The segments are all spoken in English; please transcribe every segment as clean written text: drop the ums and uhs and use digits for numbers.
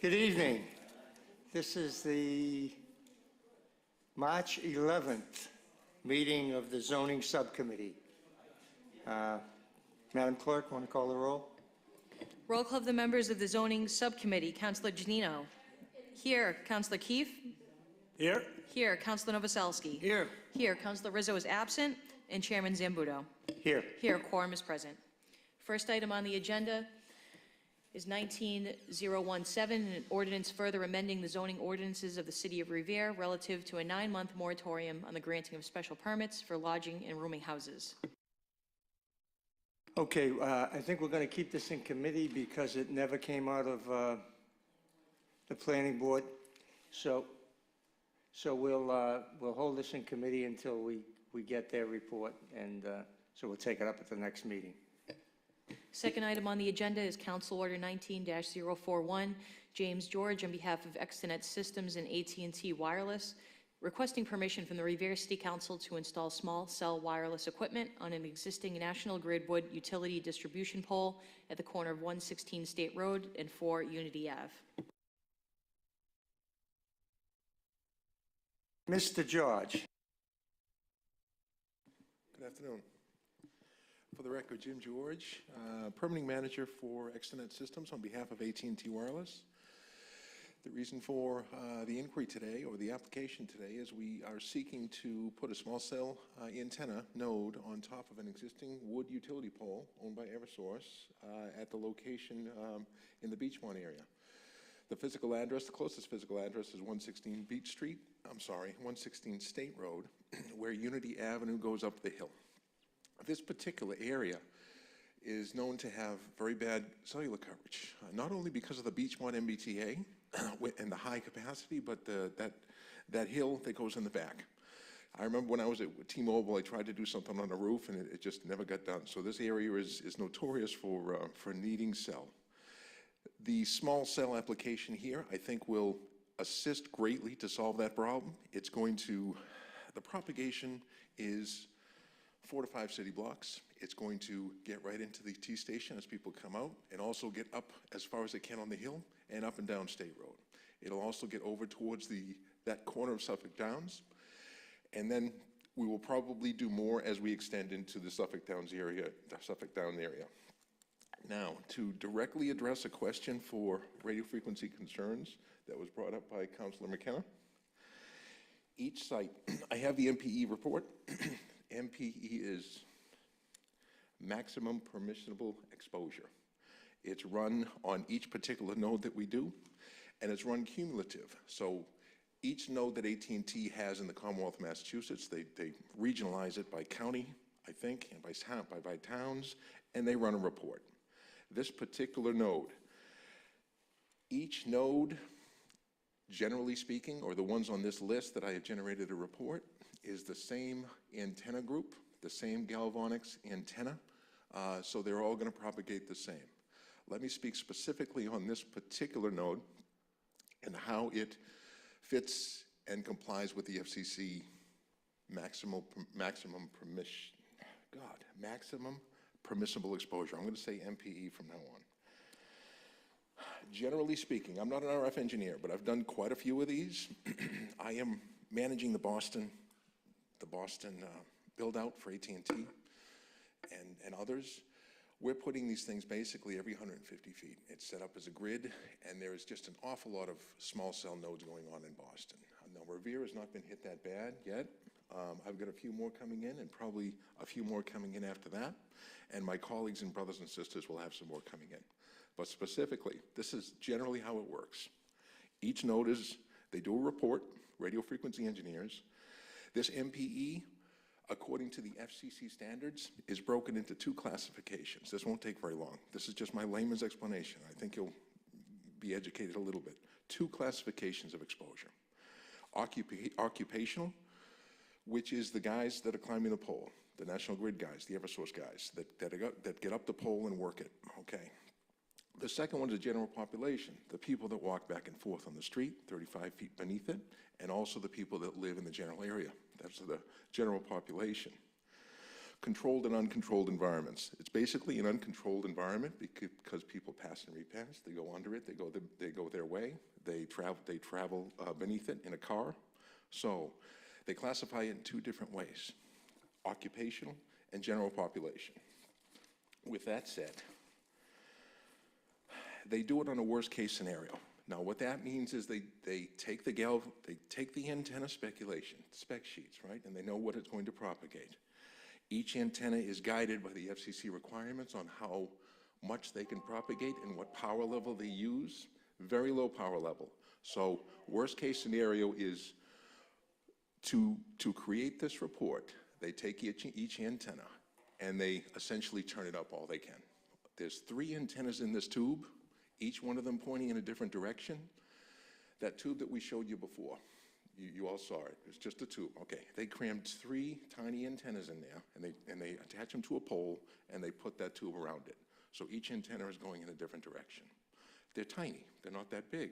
Good evening. This is the March 11th meeting of the Zoning Subcommittee. Madam Clerk, want to call the roll? Roll call of the members of the Zoning Subcommittee. Councilor Janino. Here. Councilor Keefe. Here. Here. Councilor Novoselsky. Here. Here. Councilor Rizzo is absent. And Chairman Zambudo. Here. Here. Quorum is present. First item on the agenda is 19017, an ordinance further amending the zoning ordinances of the City of Revere relative to a 9-month moratorium on the granting of special permits for lodging and rooming houses. Okay, I think we're going to keep this in committee because it never came out of the planning board. So we'll hold this in committee until we get their report, and so we'll take it up at the next meeting. Second item on the agenda is Council Order 19-041, James George, on behalf of Extenet Systems and AT&T Wireless, requesting permission from the Revere City Council to install small cell wireless equipment on an existing National Grid wood utility distribution pole at the corner of 116 State Road and 4 Unity Ave. Mr. George. Good afternoon. For the record, Jim George, permitting manager for Extenet Systems on behalf of AT&T Wireless. The reason for the inquiry today, or the application today, is we are seeking to put a small cell antenna node on top of an existing wood utility pole owned by Eversource at the location in the Beachmont area. The physical address, the closest physical address is 116 116 State Road, where Unity Avenue goes up the hill. This particular area is known to have very bad cellular coverage, not only because of the Beachmont MBTA and the high capacity, but that hill that goes in the back. I remember when I was at T-Mobile, I tried to do something on the roof, and it just never got done. So this area is notorious for needing cell. The small cell application here, I think, will assist greatly to solve that problem. It's going to, the propagation is 4 to 5 city blocks. It's going to get right into the T station as people come out, and also get up as far as it can on the hill and up and down State Road. It'll also get over towards that corner of Suffolk Downs, and then we will probably do more as we extend into the Suffolk Downs area, Now, to directly address a question for radio frequency concerns that was brought up by Councilor McKenna, each site, I have the MPE report. MPE is maximum permissible exposure. It's run on each particular node that we do, and it's run cumulative. So each node that AT&T has in the Commonwealth of Massachusetts, they regionalize it by county, I think, and by towns, and they run a report. This particular node, each node, generally speaking, or the ones on this list that I have generated a report, is the same antenna group, the same Galvanics antenna, so they're all going to propagate the same. Let me speak specifically on this particular node and how it fits and complies with the FCC maximum permissible exposure. I'm going to say MPE from now on. Generally speaking, I'm not an RF engineer, but I've done quite a few of these. I am managing the Boston build-out for AT&T and others. We're putting these things basically every 150 feet. It's set up as a grid, and there is just an awful lot of small cell nodes going on in Boston. Now, Revere has not been hit that bad yet. I've got a few more coming in, and probably a few more coming in after that. And my colleagues and brothers and sisters will have some more coming in. But specifically, this is generally how it works. Each node they do a report, radio frequency engineers. This MPE, according to the FCC standards, is broken into 2 classifications. This won't take very long. This is just my layman's explanation. I think you'll be educated a little bit. 2 classifications of exposure. Occupational, which is the guys that are climbing the pole, the National Grid guys, the Eversource guys, that get up the pole and work it, okay? The second one is the general population, the people that walk back and forth on the street, 35 feet beneath it, and also the people that live in the general area. That's the general population. Controlled and uncontrolled environments. It's basically an uncontrolled environment because people pass and repass. They go under it. They go their way. They travel beneath it in a car. So they classify it in two different ways: occupational and general population. With that said, they do it on a worst-case scenario. Now, what that means is they take the antenna spec sheets, right, and they know what it's going to propagate. Each antenna is guided by the FCC requirements on how much they can propagate and what power level they use. Very low power level. So, worst-case scenario is to create this report. They take each antenna and they essentially turn it up all they can. There's 3 antennas in this tube, each one of them pointing in a different direction. That tube that we showed you before, you all saw it. It's just a tube. Okay, they crammed 3 tiny antennas in there, and they attach them to a pole, and they put that tube around it. So each antenna is going in a different direction. They're tiny. They're not that big.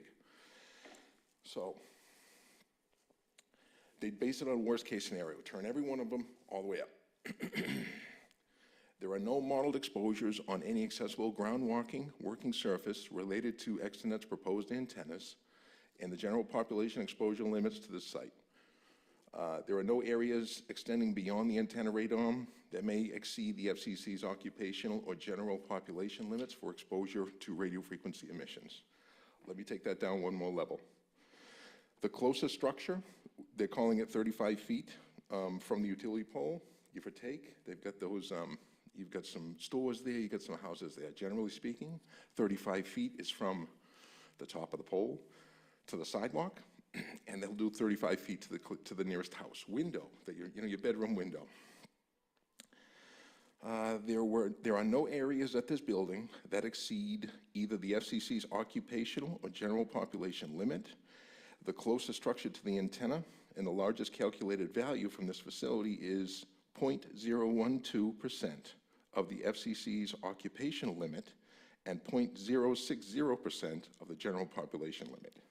So they base it on worst-case scenario. Turn every one of them all the way up. There are no modeled exposures on any accessible ground working surface related to Extenet's proposed antennas and the general population exposure limits to the site. There are no areas extending beyond the antenna radome that may exceed the FCC's occupational or general population limits for exposure to radio frequency emissions. Let me take that down one more level. The closest structure, they're calling it 35 feet from the utility pole, give or take. They've got those, you've got some stores there, you've got some houses there. Generally speaking, 35 feet is from the top of the pole to the sidewalk, and they'll do 35 feet to the nearest house window, your bedroom window. There are no areas at this building that exceed either the FCC's occupational or general population limit. The closest structure to the antenna and the largest calculated value from this facility is 0.012% of the FCC's occupational limit and 0.060% of the general population limit.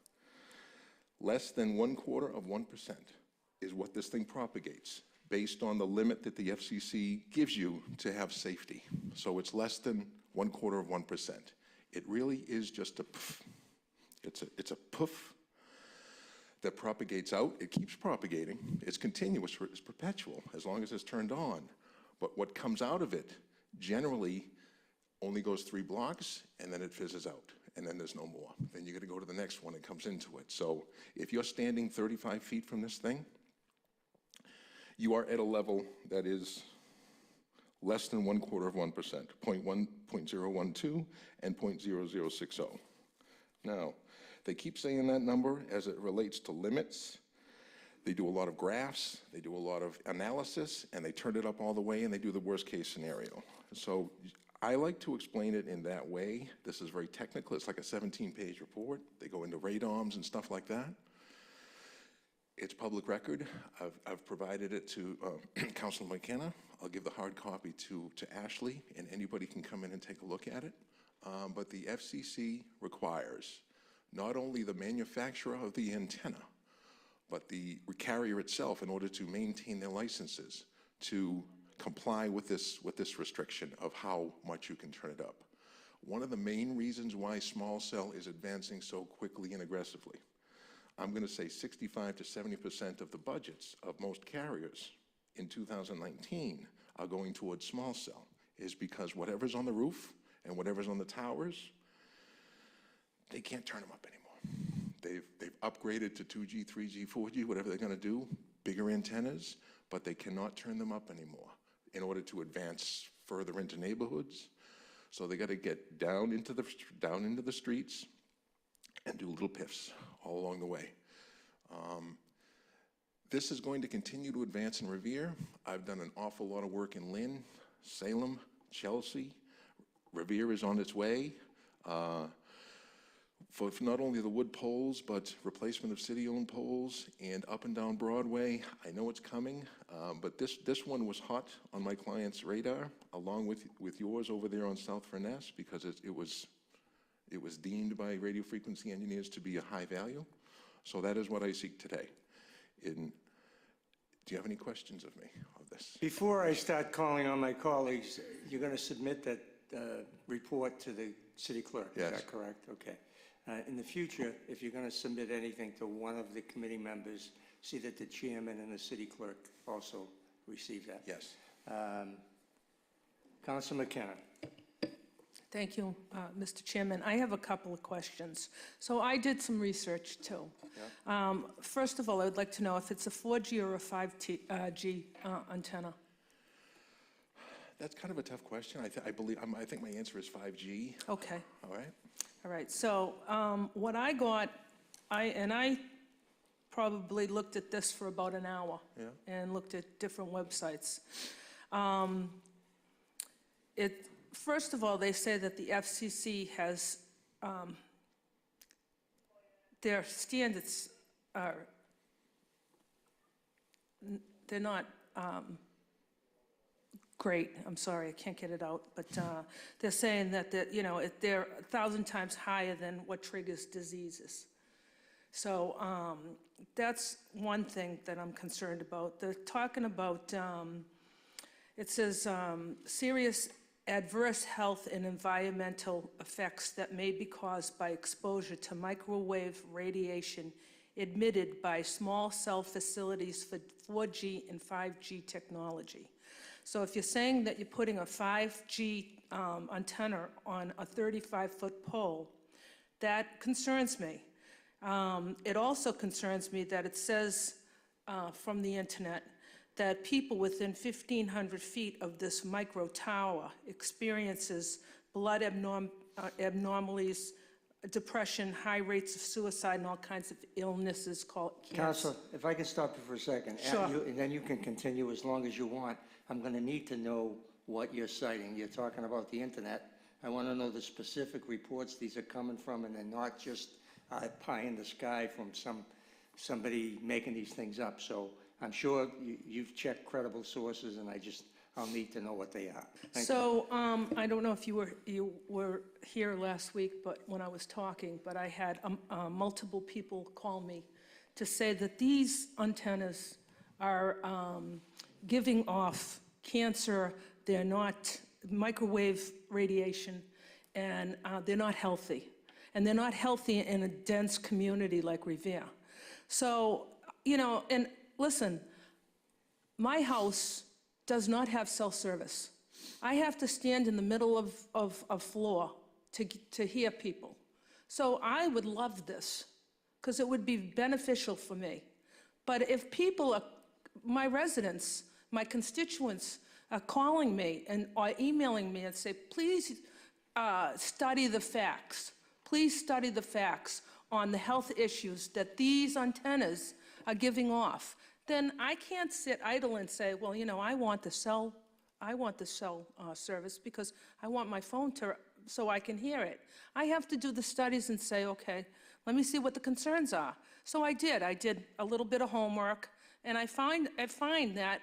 Less than 1/4% is what this thing propagates based on the limit that the FCC gives you to have safety. So it's less than 1/4%. It really is just a poof. It's a poof that propagates out. It keeps propagating. It's continuous. It's perpetual as long as it's turned on. But what comes out of it generally only goes 3 blocks, and then it fizzes out, and then there's no more. Then you're going to go to the next one and comes into it. So if you're standing 35 feet from this thing, you are at a level that is less than 1/4%, 0.012 and 0.0060. Now, they keep saying that number as it relates to limits. They do a lot of graphs, they do a lot of analysis, and they turn it up all the way, and they do the worst-case scenario. So I like to explain it in that way. This is very technical. It's like a 17-page report. They go into radomes and stuff like that. It's public record. I've provided it to Councilor McKenna. I'll give the hard copy to Ashley, and anybody can come in and take a look at it. But the FCC requires not only the manufacturer of the antenna, but the carrier itself, in order to maintain their licenses, to comply with this restriction of how much you can turn it up. One of the main reasons why small cell is advancing so quickly and aggressively, I'm going to say 65 to 70% of the budgets of most carriers in 2019 are going towards small cell, is because whatever's on the roof and whatever's on the towers, they can't turn them up anymore. They've upgraded to 2G, 3G, 4G, whatever they're going to do, bigger antennas, but they cannot turn them up anymore in order to advance further into neighborhoods. So they got to get down into the streets and do little piffs all along the way. This is going to continue to advance in Revere. I've done an awful lot of work in Lynn, Salem, Chelsea. Revere is on its way. For not only the wood poles, but replacement of city-owned poles and up and down Broadway. I know it's coming, but this one was hot on my client's radar, along with yours over there on South Furness, because it was deemed by radio frequency engineers to be a high value. So that is what I seek today. Do you have any questions of me of this. Before I start calling on my colleagues, you're going to submit that report to the city clerk? Yes. Is that correct? Okay. In the future, if you're going to submit anything to one of the committee members, see that the chairman and the city clerk also receive that. Yes. Councilor McKenna. Thank you, Mr. Chairman. I have a couple of questions. So I did some research, too. Yeah. First of all, I would like to know if it's a 4G or a 5G antenna. That's kind of a tough question. I think my answer is 5G. Okay. All right. All right. So what I got, I probably looked at this for about an hour. Yeah. And looked at different websites. First of all, they say that the FCC has, their standards are, they're not great. I'm sorry, I can't get it out. But they're saying that, they're 1,000 times higher than what triggers diseases. So that's one thing that I'm concerned about. They're talking about, it says, serious adverse health and environmental effects that may be caused by exposure to microwave radiation emitted by small cell facilities for 4G and 5G technology. So if you're saying that you're putting a 5G antenna on a 35-foot pole, that concerns me. It also concerns me that it says from the internet that people within 1,500 feet of this micro tower experiences blood abnormalities, depression, high rates of suicide, and all kinds of illnesses called cancer. Councilor, if I can stop you for a second. Sure. And then you can continue as long as you want. I'm going to need to know what you're citing. You're talking about the internet. I want to know the specific reports these are coming from, and they're not just pie in the sky from somebody making these things up. So I'm sure you've checked credible sources, and I'll need to know what they are. Thank you. So I don't know if you were here last week, but when I was talking, but I had multiple people call me to say that these antennas are giving off cancer. They're not microwave radiation, and they're not healthy. And they're not healthy in a dense community like Revere. So, and listen, my house does not have cell service. I have to stand in the middle of a floor to hear people. So I would love this, because it would be beneficial for me. But if people, my residents, my constituents, are calling me or emailing me and say, please study the facts. Please study the facts on the health issues that these antennas are giving off, then I can't sit idle and say, well, I want the cell service because I want my phone so I can hear it. I have to do the studies and say, okay, let me see what the concerns are. So I did a little bit of homework, and I find that,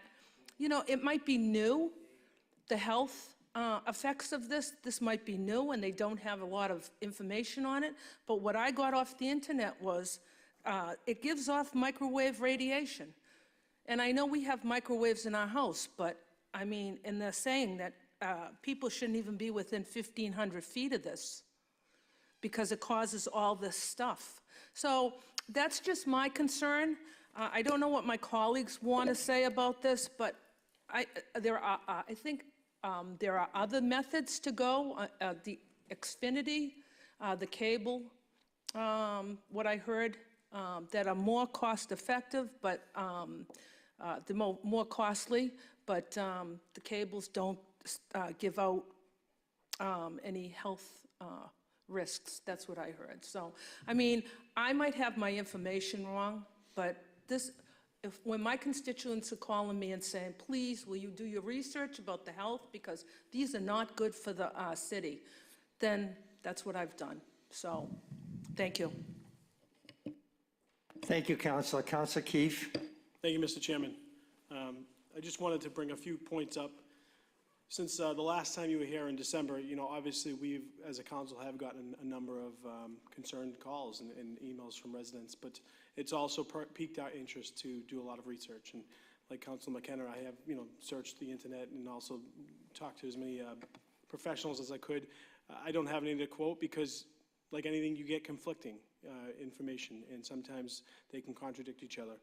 it might be new, the health effects of this might be new, and they don't have a lot of information on it, but what I got off the internet was it gives off microwave radiation. And I know we have microwaves in our house, but and they're saying that people shouldn't even be within 1,500 feet of this because it causes all this stuff. So that's just my concern. I don't know what my colleagues want to say about this, but I think there are other methods to go. The Xfinity, the cable, what I heard, that are more cost-effective, but they're more costly, but the cables don't give out any health risks. That's what I heard. So, I might have my information wrong, but when my constituents are calling me and saying, please, will you do your research about the health because these are not good for the city, then that's what I've done. So, thank you. Thank you, Councilor. Councilor Keefe. Thank you, Mr. Chairman. I just wanted to bring a few points up. Since the last time you were here in December, obviously we've, as a council, have gotten a number of concerned calls and emails from residents, but it's also piqued our interest to do a lot of research. And like Council McKenna, I have, searched the internet and also talked to as many professionals as I could. I don't have anything to quote because, like anything, you get conflicting information, and sometimes they can contradict each other.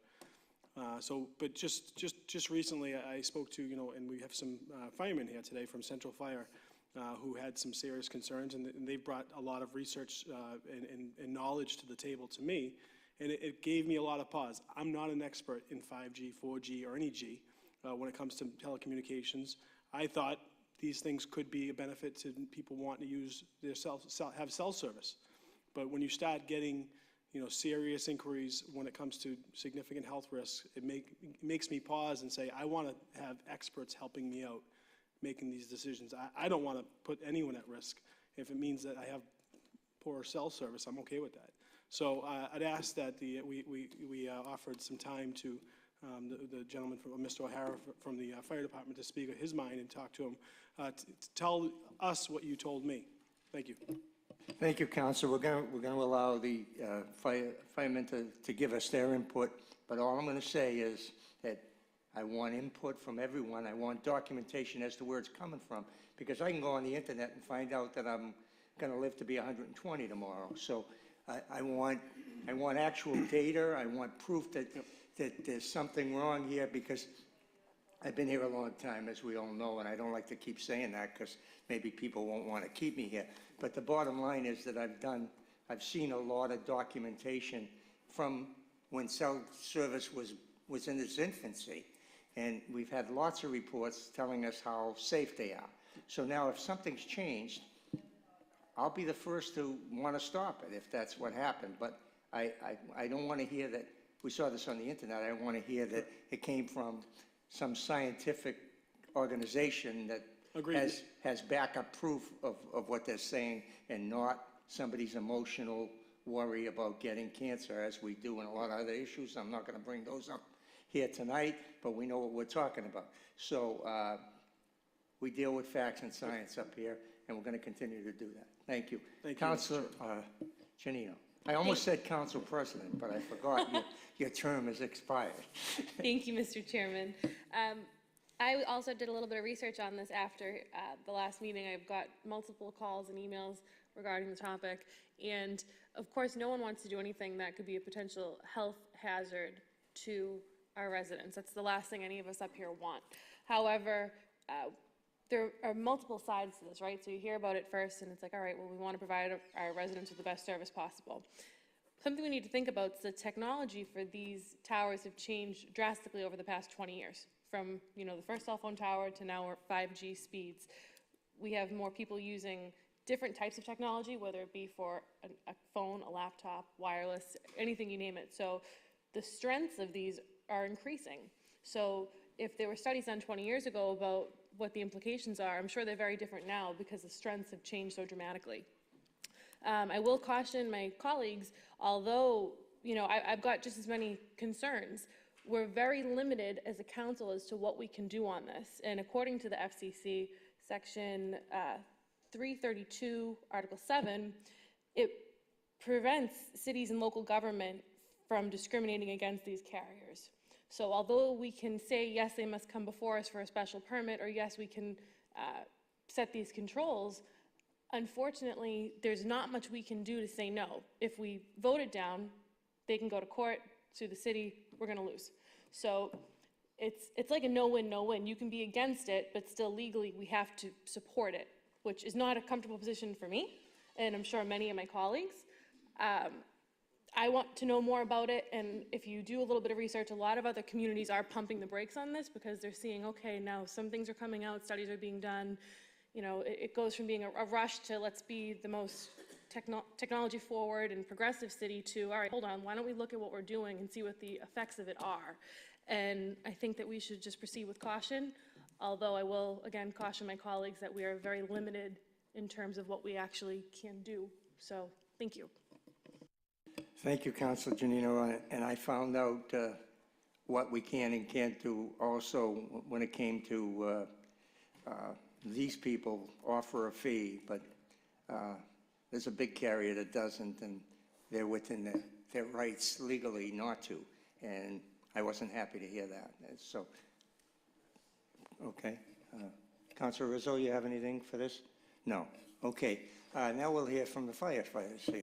But just recently, I spoke to, and we have some firemen here today from Central Fire who had some serious concerns, and they brought a lot of research and knowledge to the table to me, and it gave me a lot of pause. I'm not an expert in 5G, 4G, or any G when it comes to telecommunications. I thought these things could be a benefit to people wanting to use their have cell service. But when you start getting, serious inquiries when it comes to significant health risks, it makes me pause and say, I want to have experts helping me out making these decisions. I don't want to put anyone at risk. If it means that I have poor cell service, I'm okay with that. So I'd ask that we offered some time to the gentleman, Mr. O'Hara from the fire department, to speak of his mind and talk to him, to tell us what you told me. Thank you. Thank you, Council. We're going to allow the firemen to give us their input, but all I'm going to say is that I want input from everyone. I want documentation as to where it's coming from, because I can go on the internet and find out that I'm going to live to be 120 tomorrow. So I want actual data. I want proof that there's something wrong here, because I've been here a long time, as we all know, and I don't like to keep saying that because maybe people won't want to keep me here. But the bottom line is that I've seen a lot of documentation from when cell service was in its infancy. And we've had lots of reports telling us how safe they are. So now if something's changed, I'll be the first to want to stop it if that's what happened. But I don't want to hear that, we saw this on the internet, I want to hear that it came from some scientific organization that has backup proof of what they're saying, and not somebody's emotional worry about getting cancer, as we do in a lot of other issues. I'm not going to bring those up here tonight, but we know what we're talking about. So we deal with facts and science up here, and we're going to continue to do that. Thank you. Thank you, Councilor Janino. I almost said Council President, but I forgot your term has expired. Thank you, Mr. Chairman. I also did a little bit of research on this after the last meeting. I've got multiple calls and emails regarding the topic. And of course, no one wants to do anything that could be a potential health hazard to our residents. That's the last thing any of us up here want. However, there are multiple sides to this, right? So you hear about it first and it's like, all right, well, we want to provide our residents with the best service possible. Something we need to think about is the technology for these towers have changed drastically over the past 20 years. From, the first cell phone tower to now we're 5G speeds. We have more people using different types of technology, whether it be for a phone, a laptop, wireless, anything you name it. So the strengths of these are increasing. So if there were studies done 20 years ago about what the implications are, I'm sure they're very different now because the strengths have changed so dramatically. I will caution my colleagues, although, I've got just as many concerns, we're very limited as a council as to what we can do on this. And according to the FCC, Section 332, Article 7, it prevents cities and local government from discriminating against these carriers. So although we can say, yes, they must come before us for a special permit, or yes, we can set these controls, unfortunately, there's not much we can do to say no. If we vote it down, they can go to court, sue the city, we're going to lose. So it's like a no-win, no-win. You can be against it, but still legally we have to support it, which is not a comfortable position for me, and I'm sure many of my colleagues. I want to know more about it, and if you do a little bit of research, a lot of other communities are pumping the brakes on this because they're seeing, okay, now some things are coming out, studies are being done. It goes from being a rush to let's be the most technology forward and progressive city to, all right, hold on, why don't we look at what we're doing and see what the effects of it are? And I think that we should just proceed with caution, although I will, again, caution my colleagues that we are very limited in terms of what we actually can do. So, thank you. Thank you, Councilor Janino. And I found out what we can and can't do also when it came to these people offer a fee, but there's a big carrier that doesn't, and they're within their rights legally not to. And I wasn't happy to hear that. So, okay. Councilor Rizzo, you have anything for this? No. Okay. Now we'll hear from the firefighters.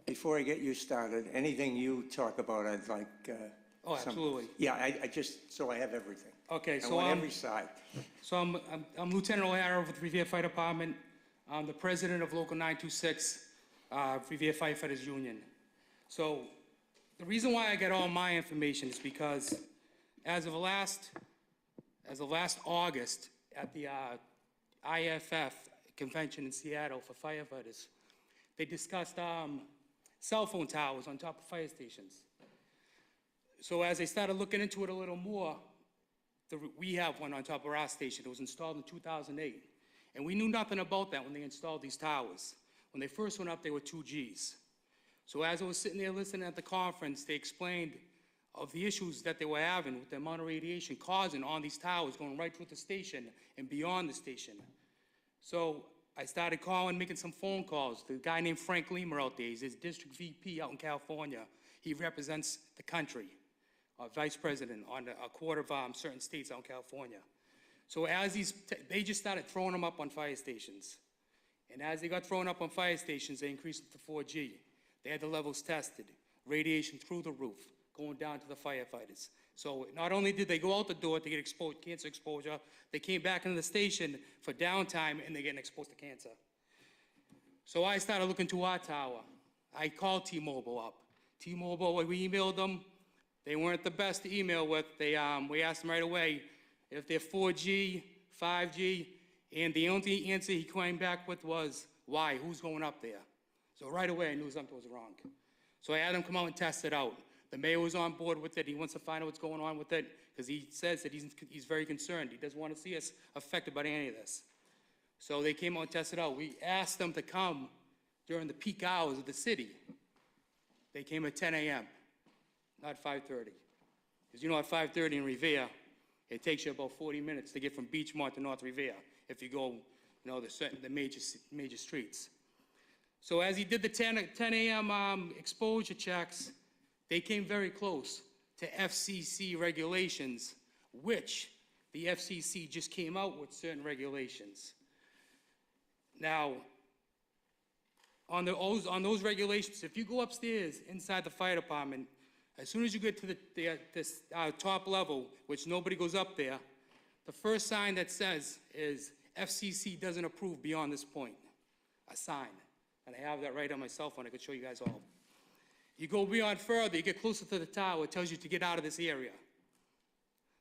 Before I get you started, anything you talk about, I'd like. Oh, some- absolutely. Yeah, I just, so I have everything. Okay, I so want every side. I'm Lieutenant O'Hara with Revere Fire Department. I'm the president of Local 926, Revere Firefighters Union. So the reason why I get all my information is because as of last August at the IFF convention in Seattle for firefighters, they discussed cell phone towers on top of fire stations. So as I started looking into it a little more, we have one on top of our station. It was installed in 2008. And we knew nothing about that when they installed these towers. When they first went up, they were 2Gs. So as I was sitting there listening at the conference, they explained of the issues that they were having with the amount of radiation causing on these towers going right through the station and beyond the station. So I started calling, making some phone calls. The guy named Frank Lima out there, he's his district VP out in California. He represents the country, vice president on a quarter of certain states out in California. So as they just started throwing them up on fire stations. And as they got thrown up on fire stations, they increased it to 4G. They had the levels tested, radiation through the roof, going down to the firefighters. So not only did they go out the door to get exposed, cancer exposure, they came back into the station for downtime and they're getting exposed to cancer. So I started looking to our tower. I called T-Mobile up. T-Mobile, we emailed them. They weren't the best to email with. We asked them right away if they're 4G, 5G, and the only answer he came back with was, why, who's going up there? So right away I knew something was wrong. So I had them come out and test it out. The mayor was on board with it. He wants to find out what's going on with it because he says that he's very concerned. He doesn't want to see us affected by any of this. So they came out and tested it out. We asked them to come during the peak hours of the city. They came at 10 a.m., not 5:30. Because you know at 5:30 in Revere, it takes you about 40 minutes to get from Beachmont to North Revere if you go, the major streets. So as he did the 10 a.m. Exposure checks, they came very close to FCC regulations, which the FCC just came out with certain regulations. Now, on those regulations, if you go upstairs inside the fire department, as soon as you get to this top level, which nobody goes up there, the first sign that says is FCC doesn't approve beyond this point, a sign. And I have that right on my cell phone. I could show you guys all. You go beyond further, you get closer to the tower, it tells you to get out of this area.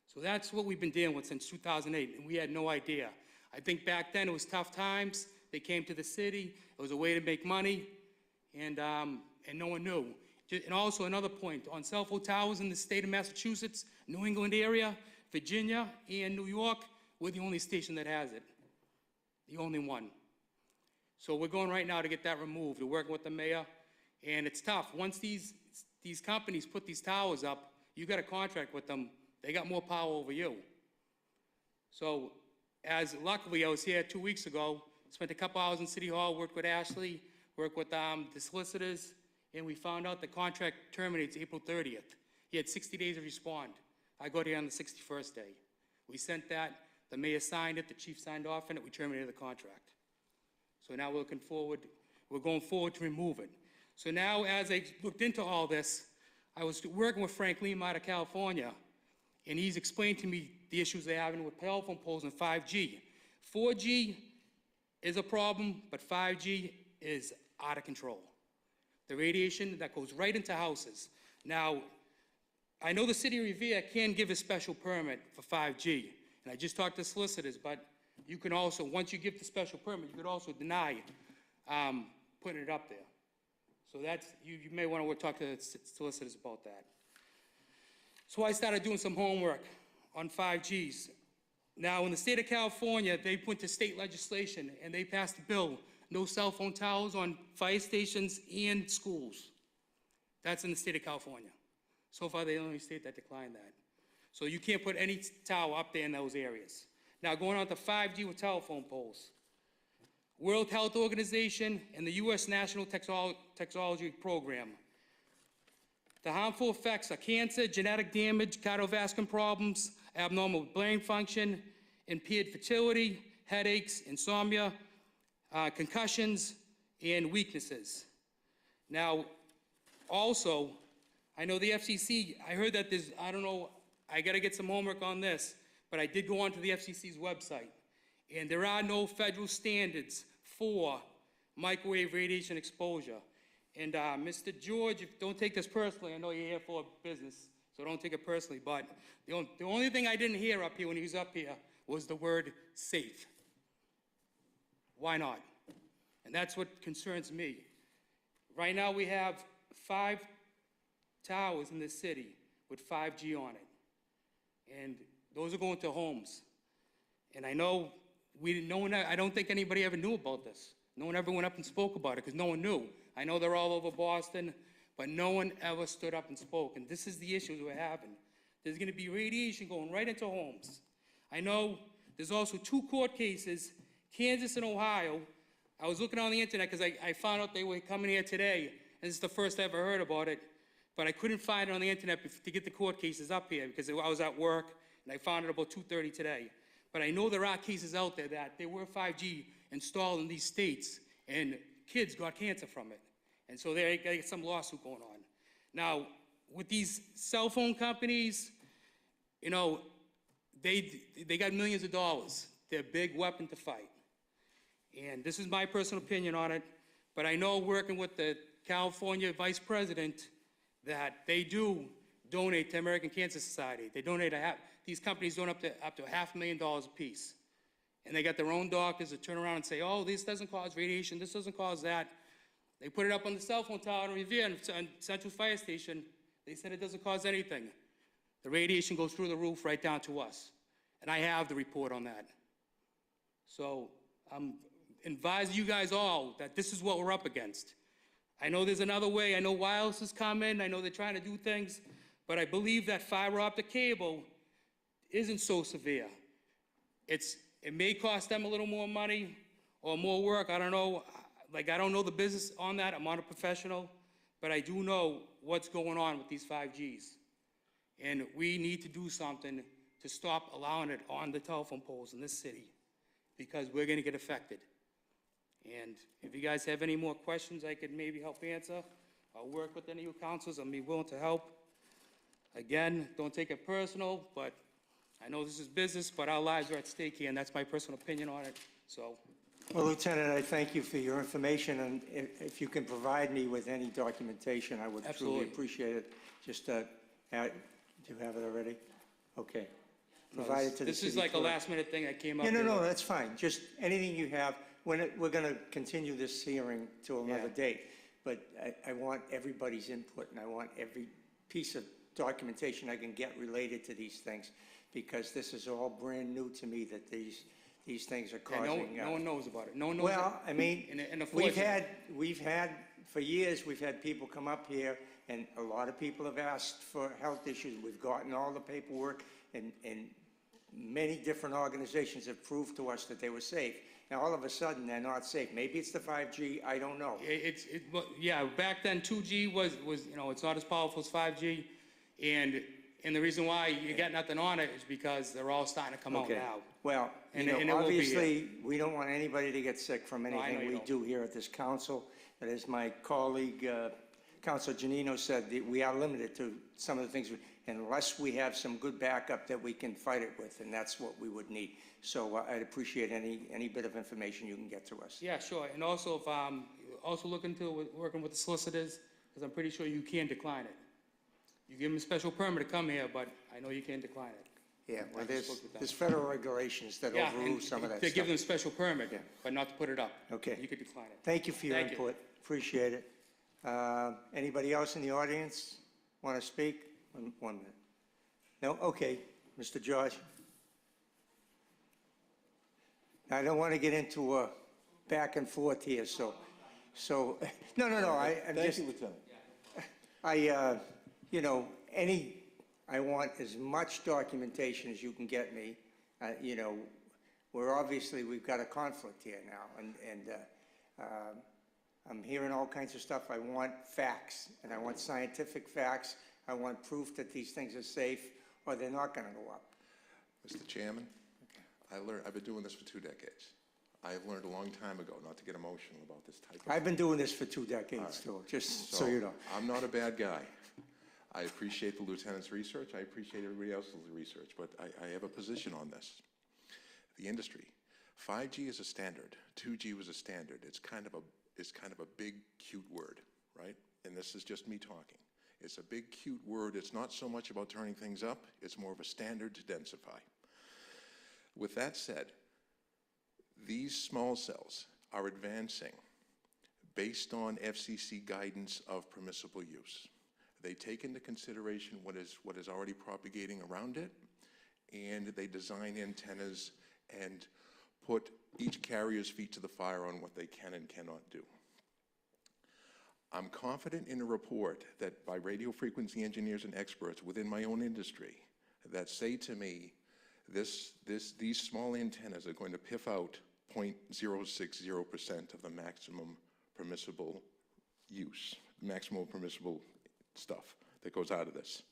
So that's what we've been dealing with since 2008, and we had no idea. I think back then it was tough times. They came to the city. It was a way to make money, and no one knew. And also another point, on cell phone towers in the state of Massachusetts, New England area, Virginia, and New York, we're the only station that has it. The only one. So we're going right now to get that removed. We're working with the mayor, and it's tough. Once these companies put these towers up, you got a contract with them, they got more power over you. So luckily I was here 2 weeks ago, spent a couple hours in City Hall, worked with Ashley, worked with the solicitors, and we found out the contract terminates April 30th. He had 60 days to respond. I got here on the 61st day. We sent that, the mayor signed it, the chief signed off on it, we terminated the contract. So now we're going forward to remove it. So now as I looked into all this, I was working with Frank Lima out of California, and he's explained to me the issues they're having with telephone poles and 5G. 4G is a problem, but 5G is out of control. The radiation that goes right into houses. Now, I know the city of Revere can give a special permit for 5G, and I just talked to solicitors, but you can also, once you give the special permit, you could also deny putting it up there. So that's, you may want to talk to the solicitors about that. So I started doing some homework on 5Gs. Now, in the state of California, they went to state legislation and they passed a bill, no cell phone towers on fire stations and schools. That's in the state of California. So far, they're the only state that declined that. So you can't put any tower up there in those areas. Now, going on to 5G with telephone poles. World Health Organization, and the U.S. National Toxicology Program. The harmful effects are cancer, genetic damage, cardiovascular problems, abnormal brain function, impaired fertility, headaches, insomnia, concussions, and weaknesses. Now, also, I know the FCC, I heard that there's, I don't know, I got to get some homework on this, but I did go onto the FCC's website, and there are no federal standards for microwave radiation exposure. And Mr. George, don't take this personally, I know you're here for business, so don't take it personally, but the only thing I didn't hear up here when he was up here was the word safe. Why not? And that's what concerns me. Right now, we have 5 towers in the city with 5G on it. And those are going to homes. And I know I don't think anybody ever knew about this. No one ever went up and spoke about it because no one knew. I know they're all over Boston, but no one ever stood up and spoke. And this is the issues we're having. There's going to be radiation going right into homes. I know there's also 2 court cases, Kansas and Ohio. I was looking on the internet because I found out they were coming here today, and this is the first I ever heard about it. But I couldn't find it on the internet to get the court cases up here because I was at work, and I found it about 2:30 today. But I know there are cases out there that there were 5G installed in these states, and kids got cancer from it. And so they got some lawsuit going on. Now, with these cell phone companies, you know, they got millions of dollars. They're a big weapon to fight. And this is my personal opinion on it, but I know working with the California Vice President that they do donate to American Cancer Society. They donate these companies donate up to $500,000 a piece. And they got their own doctors that turn around and say, oh, this doesn't cause radiation, this doesn't cause that. They put it up on the cell phone tower in Revere, on Central Fire Station. They said it doesn't cause anything. The radiation goes through the roof right down to us. And I have the report on that. So I'm advising you guys all that this is what we're up against. I know there's another way. I know wireless is coming. I know they're trying to do things. But I believe that fiber optic cable isn't so severe. It may cost them a little more money or more work. I don't know. Like, I don't know the business on that. I'm not a professional. But I do know what's going on with these 5Gs. And we need to do something to stop allowing it on the telephone poles in this city because we're going to get affected. And if you guys have any more questions I could maybe help answer, I'll work with any of you councils. I'll be willing to help. Again, don't take it personal, but I know this is business, but our lives are at stake here, and that's my personal opinion on it. So, Well, Lieutenant, I thank you for your information, and if you can provide me with any documentation, I would truly Absolutely. appreciate it. Just, do you have it already? Okay. Provide it to the this city is like a clerk. last-minute thing that came up. Yeah, no, here. no, that's fine. Just anything you have. We're going to continue this hearing to another Yeah. date, but I want everybody's input, and I want every piece of documentation I can get related to these things, because this is all brand new to me, that these things are Yeah, causing. no one knows about it. No one knows. Well, I mean, and we've had, for years, we've had people come up here, and a lot of people have asked for health issues. We've gotten all the paperwork, and many different organizations have proved to us that they were safe. Now, all of a sudden, they're not safe. Maybe it's the 5G, I don't know. Yeah, back then 2G was it's not as powerful as 5G, and the reason why you got nothing on it is because they're all starting to come out Okay. now. Well, And it will be, obviously, we don't want anybody to get sick from I know anything you we don't. do here at this council. But as my colleague, Councilor Janino said, that we are limited to some of the things, unless we have some good backup that we can fight it with, and that's what we would need. So I'd appreciate any bit of information you can get to us. Yeah, sure. And also, if also look into working with the solicitors, because I'm pretty sure you can decline it. You give them a special permit to come here, but I know you can't decline it. Yeah, well, I just spoke with them. there's federal regulations that Yeah, overrule and some of that they give them a stuff. special permit, Yeah. but not to put it up. Okay. You could decline it. Thank you for your Thank you. input. Appreciate it. Anybody else in the audience want to speak? One minute. No? Okay. Mr. George? I don't want to get into a back and forth here, so, no, I'm Thank just, you, Lieutenant. I want as much documentation as you can get me. we're obviously, we've got a conflict here now, and I'm hearing all kinds of stuff. I want facts, and I want scientific facts. I want proof that these things are safe, or they're not gonna go up. Mr. Chairman, I've been doing this for 2 decades. I have learned a long time ago not to get emotional about this type of thing. I've been doing this for 2 decades, too, just so you know. I'm not a bad guy. I appreciate the lieutenant's research. I appreciate everybody else's research, but I have a position on this. The industry, 5G is a standard. 2G was a standard. It's kind of a big, cute word, right? And this is just me talking. It's a big, cute word. It's not so much about turning things up. It's more of a standard to densify. With that said, these small cells are advancing based on FCC guidance of permissible use. They take into consideration what is already propagating around it, and they design antennas and put each carrier's feet to the fire on what they can and cannot do. I'm confident in a report that by radio frequency engineers and experts within my own industry that say to me, these small antennas are going to piff out 0.060% of the maximum permissible use, maximum permissible stuff that goes out of this.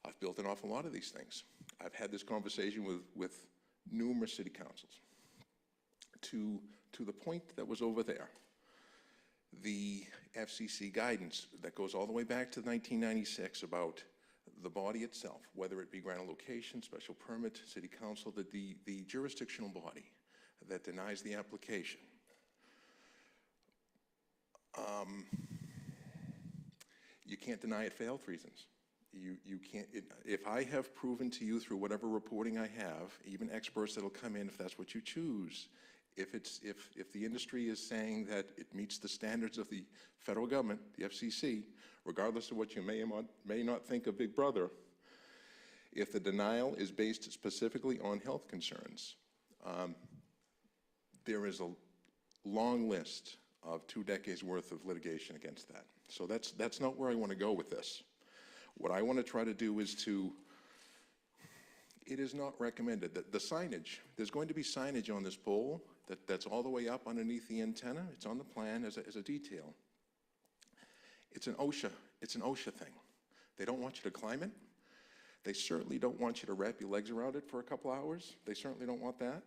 I've built an awful lot of these things. I've had this conversation with numerous city councils. To the point that was over there, the FCC guidance that goes all the way back to 1996 about the body itself, whether it be granted location, special permit, city council, the jurisdictional body that denies the application. You can't deny it for health reasons. You can't, if I have proven to you through whatever reporting I have, even experts that'll come in if that's what you choose, if the industry is saying that it meets the standards of the federal government, the FCC, regardless of what you may not think of Big Brother, if the denial is based specifically on health concerns, there is a long list of 2 decades worth of litigation against that. So that's not where I want to go with this. What I want to try to do is it is not recommended that the signage, there's going to be signage on this pole that's all the way up underneath the antenna. It's on the plan as a detail. It's an OSHA thing. They don't want you to climb it. They certainly don't want you to wrap your legs around it for a couple hours. They certainly don't want that.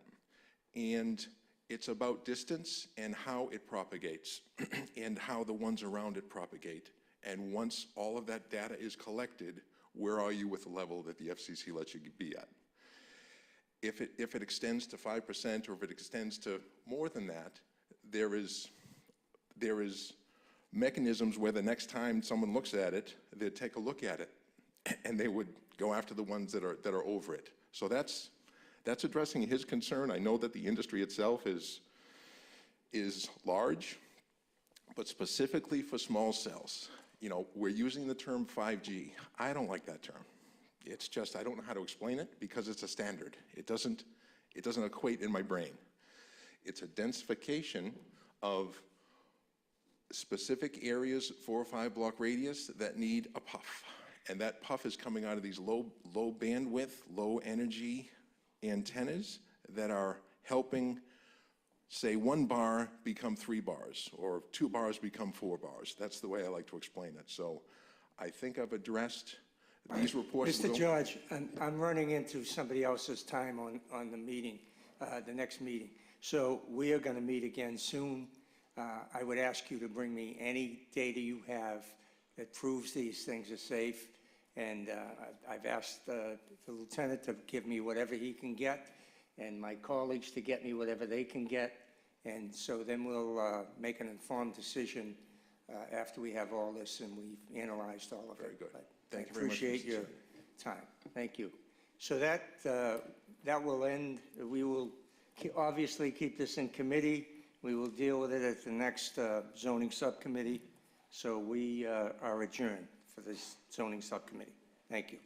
And it's about distance and how it propagates and how the ones around it propagate. And once all of that data is collected, where are you with the level that the FCC lets you be at? If it extends to 5% or if it extends to more than that, there is mechanisms where the next time someone looks at it, they'd take a look at it and they would go after the ones that are over it. So that's addressing his concern. I know that the industry itself is large, but specifically for small cells, you know, we're using the term 5G. I don't like that term. It's just, I don't know how to explain it because it's a standard. It doesn't equate in my brain. It's a densification of specific areas, 4 or 5 block radius that need a puff. And that puff is coming out of these low bandwidth, low energy antennas that are helping, say, 1 bar become 3 bars, or 2 bars become 4 bars. That's the way I like to explain it. So I think I've addressed these reports. Mr. George, I'm running into somebody else's time on the meeting, the next meeting. So we are going to meet again soon. I would ask you to bring me any data you have that proves these things are safe. And I've asked the lieutenant to give me whatever he can get, and my colleagues to get me whatever they can get. And so then we'll make an informed decision after we have all this and we've analyzed all of it. Very good. But Thank you I very much, appreciate Mr. your time. Thank you. So that will end. We will obviously keep this in committee. We will deal with it at the next zoning subcommittee. So we are adjourned for this zoning subcommittee. Thank you.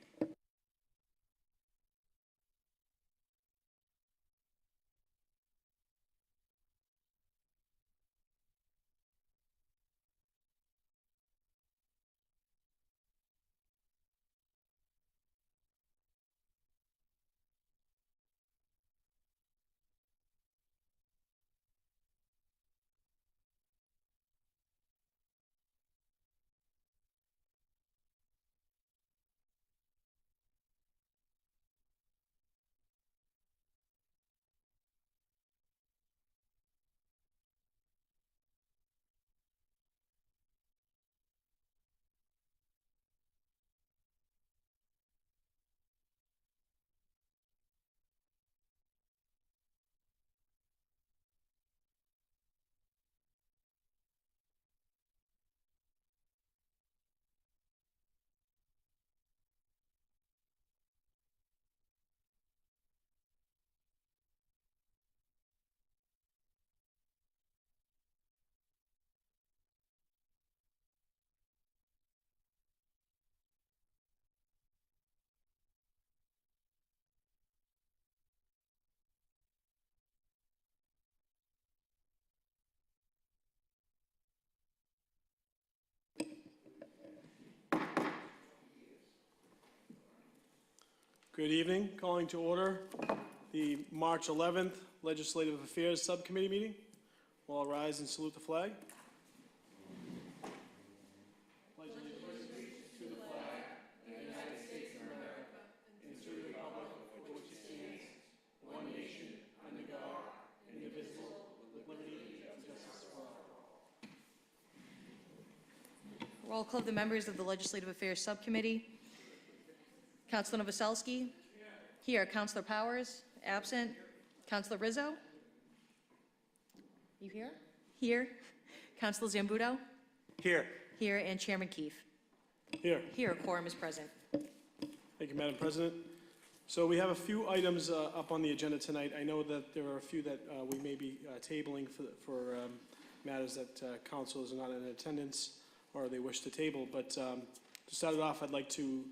Good evening. Calling to order the March 11th Legislative Affairs Subcommittee meeting. We'll all rise and salute the flag. Roll call of the members of the Legislative Affairs Subcommittee. Councilor Novoselsky? Here. Councilor Powers? Absent. Councilor Rizzo? You here? Here. Councilor Zambudo? Here. Here. And Chairman Keefe? Here. Here. Quorum is present. Thank you, Madam President. So we have a few items up on the agenda tonight. I know that there are a few that we may be tabling for matters that council is not in attendance or they wish to table. But to start it off, I'd like to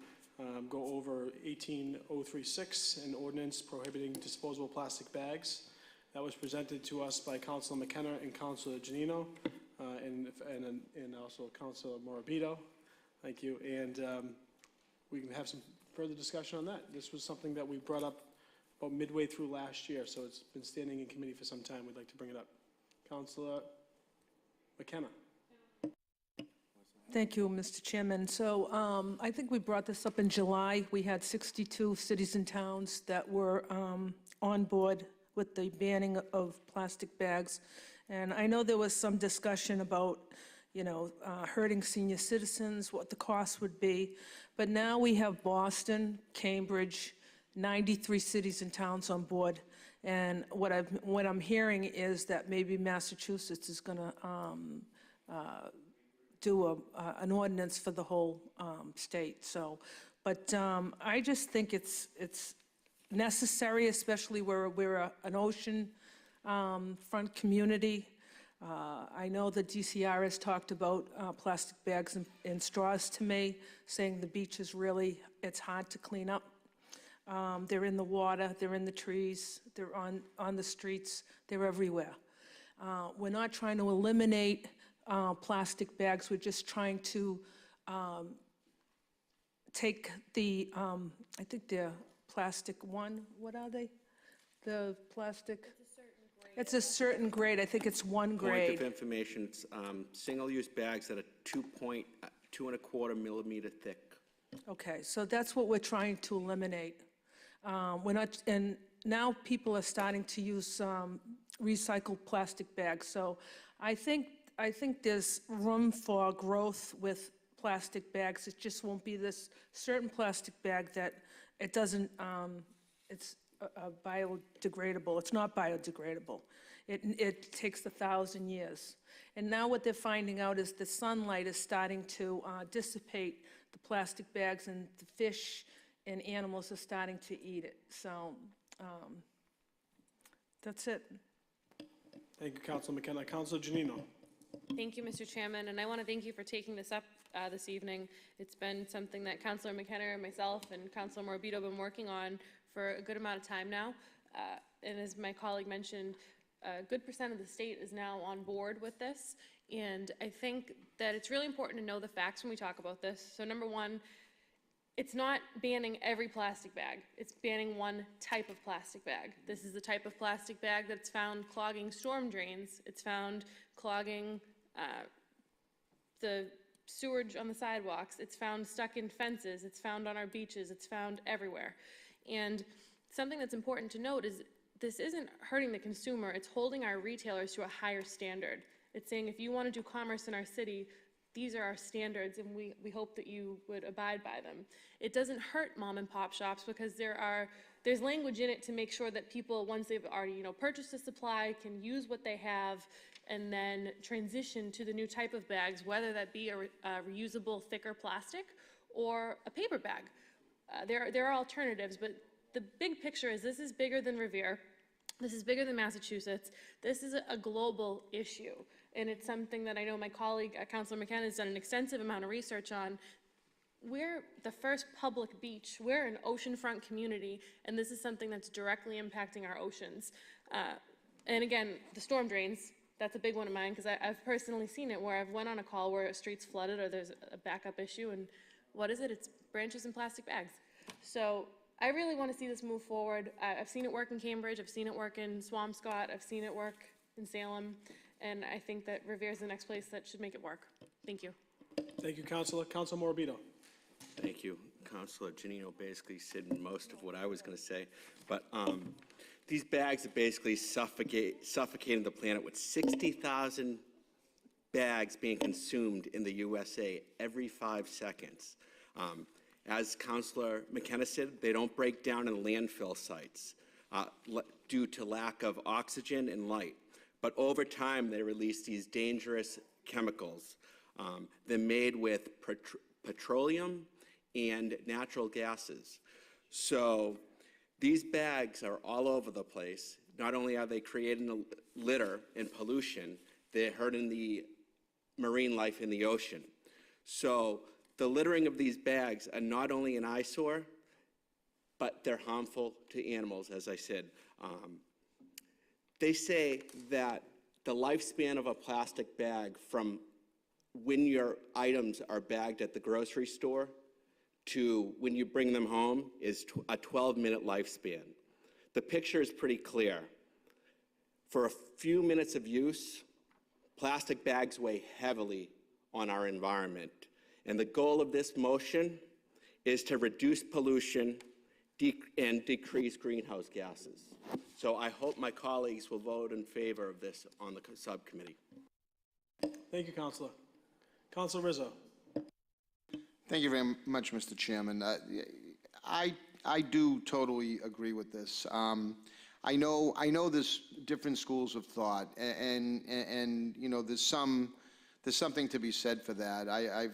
go over 18036, an ordinance prohibiting disposable plastic bags. That was presented to us by Councilor McKenna and Councilor Janino, and also Councilor Morabito. Thank you. And we can have some further discussion on that. This was something that we brought up about midway through last year, so it's been standing in committee for some time. We'd like to bring it up. Councilor McKenna. Thank you, Mr. Chairman. So I think we brought this up in July. We had 62 cities and towns that were on board with the banning of plastic bags. And I know there was some discussion about, hurting senior citizens, what the cost would be. But now we have Boston, Cambridge, 93 cities and towns on board. And what I'm hearing is that maybe Massachusetts is going to do an ordinance for the whole state. So, but I just think it's necessary, especially where we're an ocean front community. I know the DCR has talked about plastic bags and straws to me, saying the beach is really, it's hard to clean up. They're in the water, they're in the trees, they're on the streets, they're everywhere. We're not trying to eliminate plastic bags. We're just trying to take the, I think they're plastic one, what are they? The plastic? It's a certain grade. I think it's one Point grade. of information, it's single-use bags that are 2.25 millimeter thick. Okay, so that's what we're trying to eliminate. We're not, and now people are starting to use recycled plastic bags. So I think there's room for growth with plastic bags. It just won't be this certain plastic bag that it doesn't, it's biodegradable. It's not biodegradable. It takes 1,000 years. And now what they're finding out is the sunlight is starting to dissipate the plastic bags, and the fish and animals are starting to eat it. So that's it. Thank you, Councilor McKenna. Councilor Janino. Thank you, Mr. Chairman, and I want to thank you for taking this up this evening. It's been something that Councilor McKenna, myself, and Councilor Morabito have been working on for a good amount of time now. And as my colleague mentioned, a good percent of the state is now on board with this. And I think that it's really important to know the facts when we talk about this. So number one, it's not banning every plastic bag. It's banning one type of plastic bag. This is the type of plastic bag that's found clogging storm drains. It's found clogging the sewage on the sidewalks. It's found stuck in fences. It's found on our beaches. It's found everywhere. And something that's important to note is this isn't hurting the consumer. It's holding our retailers to a higher standard. It's saying if you want to do commerce in our city, these are our standards, and we hope that you would abide by them. It doesn't hurt mom and pop shops because there's language in it to make sure that people, once they've already purchased a supply, can use what they have and then transition to the new type of bags, whether that be a reusable thicker plastic or a paper bag. There are alternatives, but the big picture is this is bigger than Revere. This is bigger than Massachusetts. This is a global issue, and it's something that I know my colleague, Councilor McKenna, has done an extensive amount of research on. We're the first public beach. We're an oceanfront community, and this is something that's directly impacting our oceans. And again, the storm drains, that's a big one of mine, because I've personally seen it where I've went on a call where a street's flooded or there's a backup issue, and what is it? It's branches and plastic bags. So I really want to see this move forward. I've seen it work in Cambridge, I've seen it work in Swampscott, I've seen it work in Salem, and I think that Revere is the next place that should make it work. Thank you. Thank you, Counselor. Counselor Morabito. Thank you. Councilor Janino basically said most of what I was going to say. But these bags are basically suffocating the planet with 60,000 bags being consumed in the USA every 5 seconds. As Councilor McKenna said, they don't break down in landfill sites due to lack of oxygen and light. But over time, they release these dangerous chemicals. They're made with petroleum and natural gases. So these bags are all over the place. Not only are they creating litter and pollution, they're hurting the marine life in the ocean. So the littering of these bags are not only an eyesore, but they're harmful to animals, as I said. They say that the lifespan of a plastic bag from when your items are bagged at the grocery store to when you bring them home is a 12-minute lifespan. The picture is pretty clear. For a few minutes of use, plastic bags weigh heavily on our environment. And the goal of this motion is to reduce pollution and decrease greenhouse gases. So I hope my colleagues will vote in favor of this on the subcommittee. Thank you, Counselor. Counselor Rizzo. Thank you very much, Mr. Chairman. I do totally agree with this. I know there's different schools of thought, and you know, there's something to be said for that. I've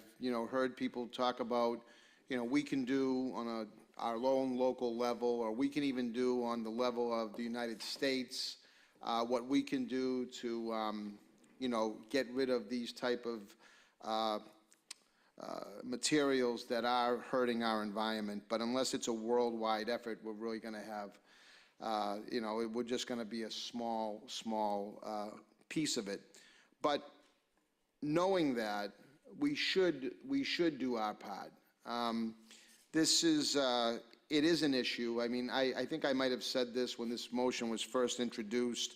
heard people talk about, we can do on our own local level, or we can even do on the level of the United States, what we can do to, get rid of these type of materials that are hurting our environment. But unless it's a worldwide effort, we're really going to have, we're just going to be a small piece of it. But knowing that, we should do our part. It is an issue. I mean, I think I might have said this when this motion was first introduced.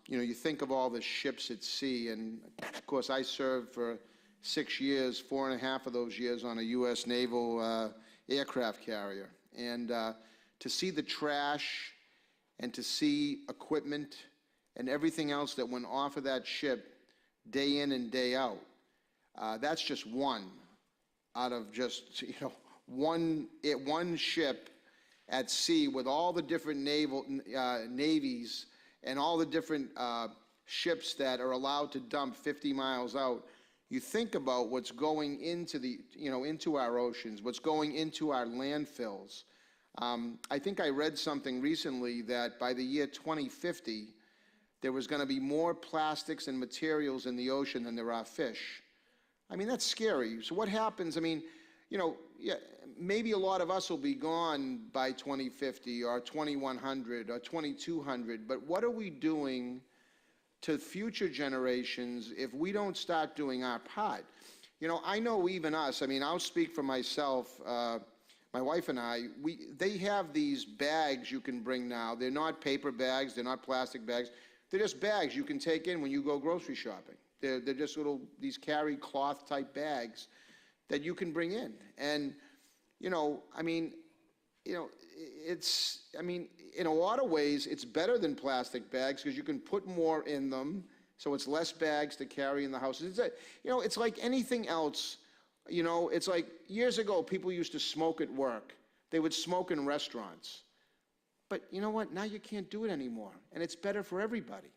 You think of all the ships at sea, and of course I served for 6 years, 4.5 of those years on a U.S. naval aircraft carrier. And to see the trash and to see equipment and everything else that went off of that ship day in and day out, that's just one out of just, one ship at sea with all the different navies and all the different ships that are allowed to dump 50 miles out. You think about what's going into into our oceans, what's going into our landfills. I think I read something recently that by the year 2050, there was going to be more plastics and materials in the ocean than there are fish. I mean, that's scary. So what happens? I mean, maybe a lot of us will be gone by 2050 or 2100 or 2200, but what are we doing to future generations if we don't start doing our part? I know even us, I mean, I'll speak for myself, my wife and I, they have these bags you can bring now. They're not paper bags, they're not plastic bags. They're just bags you can take in when you go grocery shopping. They're just these carry cloth type bags that you can bring in. And, I mean, in a lot of ways, it's better than plastic bags because you can put more in them, so it's less bags to carry in the house. It's like anything else. It's like years ago, people used to smoke at work. They would smoke in restaurants. But you know what? Now you can't do it anymore, and it's better for everybody.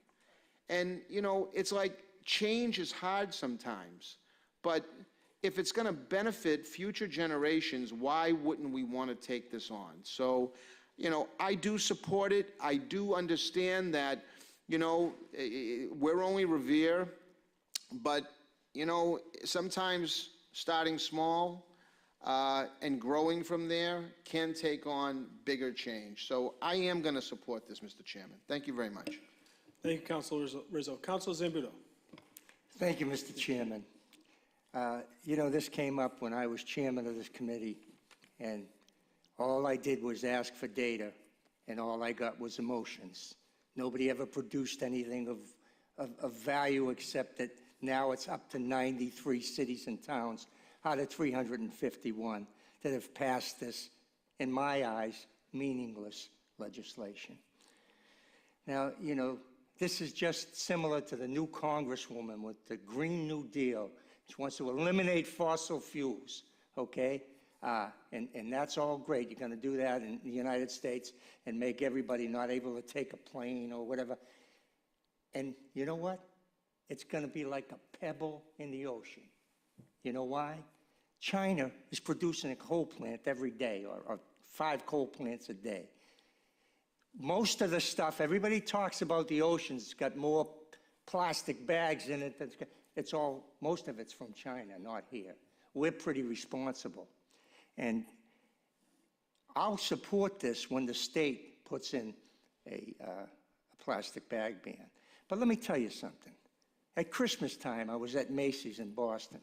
And, it's like change is hard sometimes, but if it's going to benefit future generations, why wouldn't we want to take this on? So, I do support it. I do understand that, we're only Revere, but, sometimes starting small and growing from there can take on bigger change. So I am going to support this, Mr. Chairman. Thank you very much. Thank you, Councilor Rizzo. Councilor Zambudo. Thank you, Mr. Chairman. This came up when I was chairman of this committee, and All I did was ask for data, and all I got was emotions. Nobody ever produced anything of value except that now it's up to 93 cities and towns out of 351 that have passed this, in my eyes, meaningless legislation. Now, you know, this is just similar to the new Congresswoman with the Green New Deal. She wants to eliminate fossil fuels, okay? And that's all great. You're going to do that in the United States and make everybody not able to take a plane or whatever. And you know what? It's going to be like a pebble in the ocean. You know why? China is producing a coal plant every day, or 5 coal plants a day. Most of the stuff, everybody talks about the oceans, it's got more plastic bags in it. It's all, most of it's from China, not here. We're pretty responsible. And I'll support this when the state puts in a plastic bag ban. But let me tell you something. At Christmas time, I was at Macy's in Boston,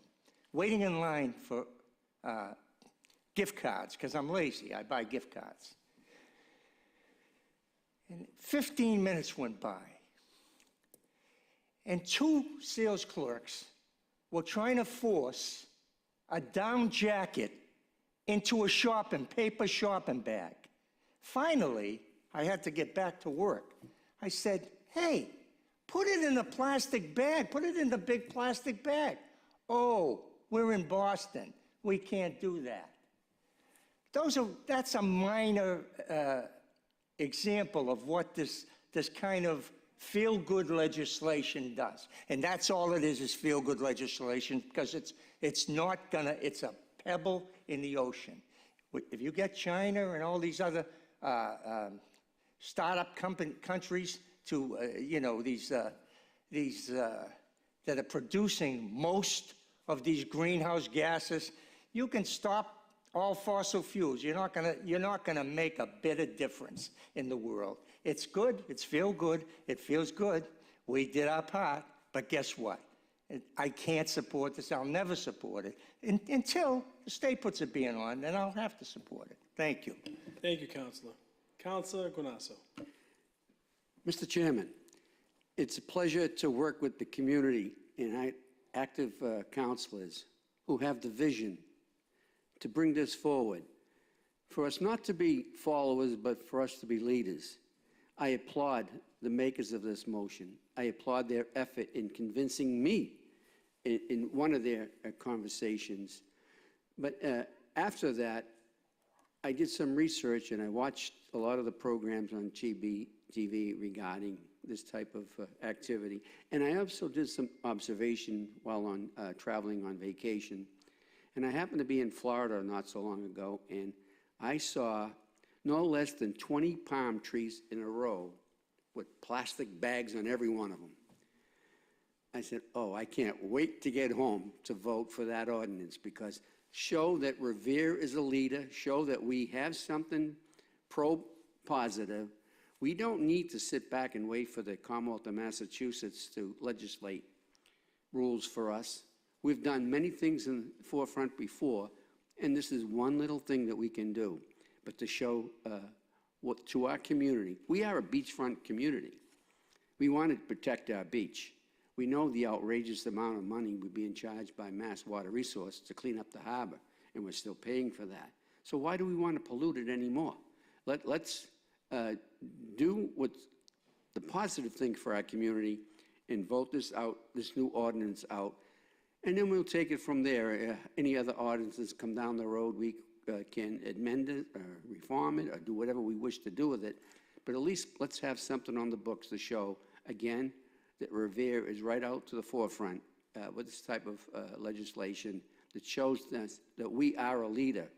waiting in line for gift cards, because I'm lazy. I buy gift cards. And 15 minutes went by, and 2 sales clerks were trying to force a down jacket into a paper shopping bag. Finally, I had to get back to work. I said, hey, put it in a plastic bag. Put it in the big plastic bag. Oh, we're in Boston. We can't do that. That's a minor example of what this kind of feel-good legislation does. And that's all it is feel-good legislation, because it's not gonna, it's a pebble in the ocean. If you get China and all these other startup countries to, you know, these that are producing most of these greenhouse gases, you can stop all fossil fuels. You're not gonna make a bit of difference in the world. It's good, it's feel good, it feels good. We did our part, but guess what? I can't support this. I'll never support it until the state puts a ban on, then I'll have to support it. Thank you. Thank you, Councilor. Councilor Guanasso. Mr. Chairman, it's a pleasure to work with the community and active councilors who have the vision to bring this forward. For us not to be followers, but for us to be leaders. I applaud the makers of this motion. I applaud their effort in convincing me in one of their conversations. But after that, I did some research and I watched a lot of the programs on TV regarding this type of activity. And I also did some observation while on traveling on vacation. And I happened to be in Florida not so long ago, and I saw no less than 20 palm trees in a row with plastic bags on every one of them. I said, oh, I can't wait to get home to vote for that ordinance, because show that Revere is a leader, show that we have something pro-positive. We don't need to sit back and wait for the Commonwealth of Massachusetts to legislate rules for us. We've done many things in the forefront before, and this is one little thing that we can do. But to show to our community, we are a beachfront community. We want to protect our beach. We know the outrageous amount of money we're being charged by Mass Water Resources to clean up the harbor, and we're still paying for that. So why do we want to pollute it anymore? Let's do what's the positive thing for our community and vote this new ordinance out. And then we'll take it from there. Any other ordinances come down the road, we can amend it, or reform it, or do whatever we wish to do with it. But at least let's have something on the books to show, again, that Revere is right out to the forefront with this type of legislation that shows us that we are a leader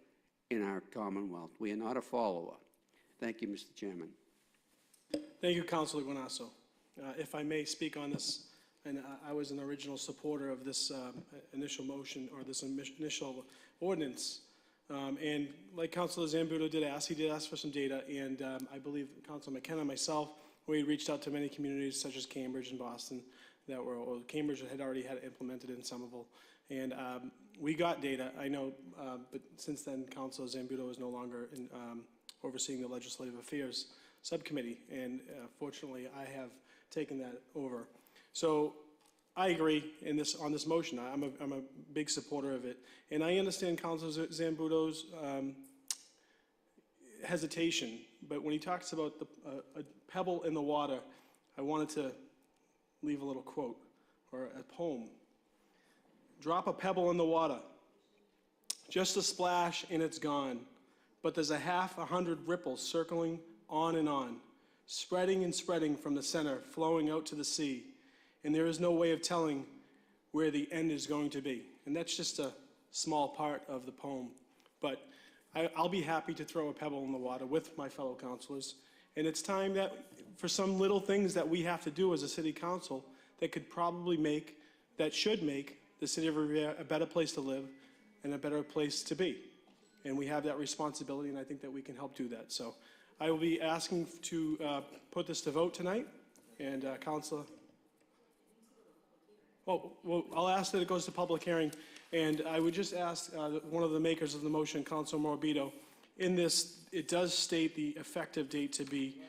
in our Commonwealth. We are not a follower. Thank you, Mr. Chairman. Thank you, Councilor Guanasso. If I may speak on this, and I was an original supporter of this initial motion, or this initial ordinance. And like Councilor Zambudo did ask, he did ask for some data, and I believe Councilor McKenna and myself, we reached out to many communities such as Cambridge and Boston that were, or Cambridge had already had it implemented in Somerville. And we got data, I know, but since then, Councilor Zambudo is no longer overseeing the Legislative Affairs Subcommittee, and fortunately, I have taken that over. So I agree on this motion. I'm a big supporter of it. And I understand Councilor Zambudo's hesitation, but when he talks about a pebble in the water, I wanted to leave a little quote or a poem. Drop a pebble in the water, just a splash and it's gone, but there's a 100 ripples circling on, spreading and spreading from the center, flowing out to the sea, and there is no way of telling where the end is going to be. And that's just a small part of the poem, but I'll be happy to throw a pebble in the water with my fellow councilors, and it's time that for some little things that we have to do as a city council that could probably should make the city of Revere a better place to live and a better place to be. And we have that responsibility, and I think that we can help do that. So I will be asking to put this to vote tonight, and Councilor. Well, I'll ask that it goes to public hearing, and I would just ask one of the makers of the motion, Councilor Morbido, in this, it does state the effective date to be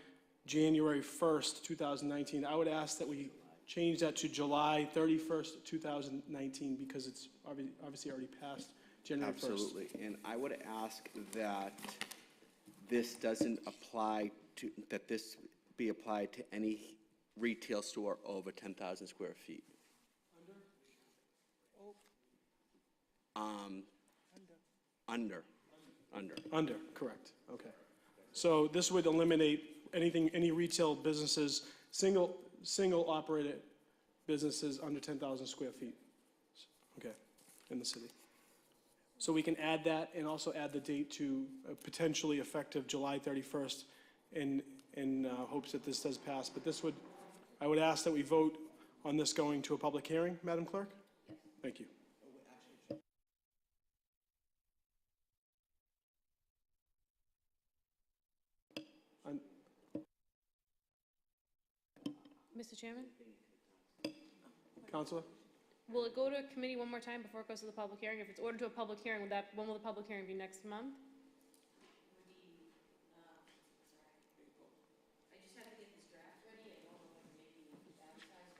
January 1st, 2019. I would ask that we change that to July 31st, 2019, because it's obviously already passed January 1st. Absolutely, and I would ask that this doesn't apply to, that this be applied to any retail store over 10,000 square feet. Under, correct, okay. So this would eliminate any retail businesses, single operated businesses under 10,000 square feet, okay, in the city. So we can add that and also add the date to potentially effective July 31st in hopes that this does pass. But I would ask that we vote on this going to a public hearing, Madam Clerk? Yes. Thank you. Mr. Chairman, Councilor? will it go to committee one more time before it goes to the public hearing? If it's ordered to a public hearing, when will the public hearing be, next month?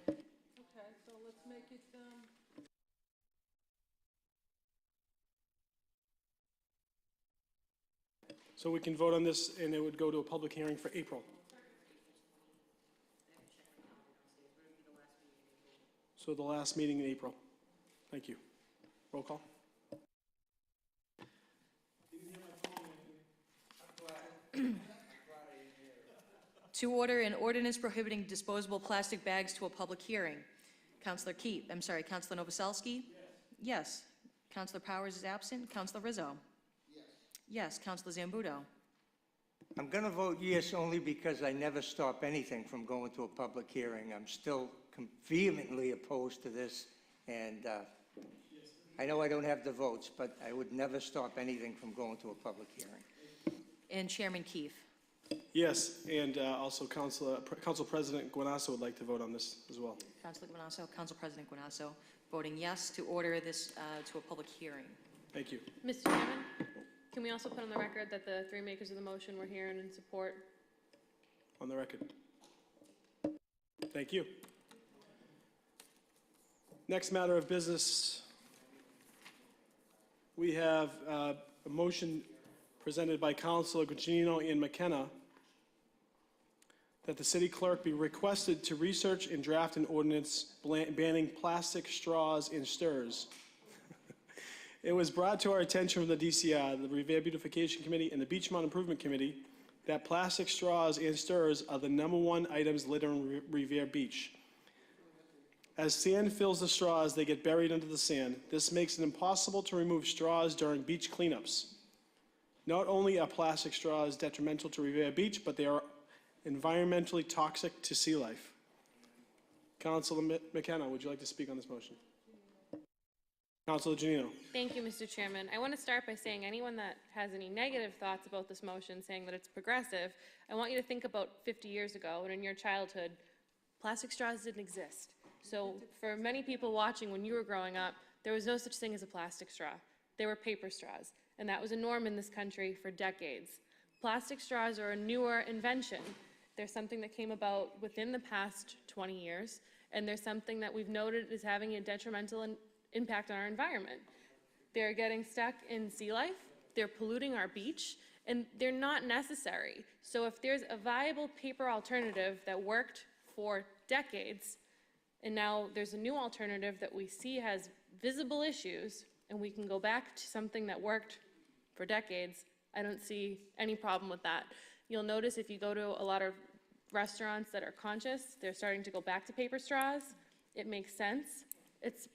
Okay, so let's make it, So we can vote on this and it would go to a public hearing for April. So the last meeting in April. Thank you. Roll call. To order an ordinance prohibiting disposable plastic bags to a public hearing. Councilor Councilor Novoselsky? Yes. Councilor Powers is absent. Councilor Rizzo? Yes. Councilor Zambudo? I'm going to vote yes only because I never stop anything from going to a public hearing. I'm still vehemently opposed to this, and I know I don't have the votes, but I would never stop anything from going to a public hearing. And Chairman Keefe? Yes, and also Council President Guanasso would like to vote on this as well. Councilor Guanasso, Council President Guanasso, voting yes to order this to a public hearing. Thank you. Mr. Chairman, can we also put on the record that the three makers of the motion were here and in support? On the record. Thank you. Next matter of business, we have a motion presented by Councilor Guccino and McKenna that the city clerk be requested to research and draft an ordinance banning plastic straws and stirs. It was brought to our attention from the DCR, the Revere Beautification Committee, and the Beachmont Improvement Committee that plastic straws and stirs are the #1 items littering Revere Beach. As sand fills the straws, they get buried under the sand. This makes it impossible to remove straws during beach cleanups. Not only are plastic straws detrimental to Revere Beach, but they are environmentally toxic to sea life. Councilor McKenna, would you like to speak on this motion? Councilor Janino. Thank you, Mr. Chairman. I want to start by saying anyone that has any negative thoughts about this motion, saying that it's progressive, I want you to think about 50 years ago and in your childhood, plastic straws didn't exist. So for many people watching, when you were growing up, there was no such thing as a plastic straw. There were paper straws, and that was a norm in this country for decades. Plastic straws are a newer invention. They're something that came about within the past 20 years, and they're something that we've noted is having a detrimental impact on our environment. They're getting stuck in sea life, they're polluting our beach, and they're not necessary. So if there's a viable paper alternative that worked for decades, and now there's a new alternative that we see has visible issues, and we can go back to something that worked for decades, I don't see any problem with that. You'll notice if you go to a lot of restaurants that are conscious, they're starting to go back to paper straws. It makes sense. It's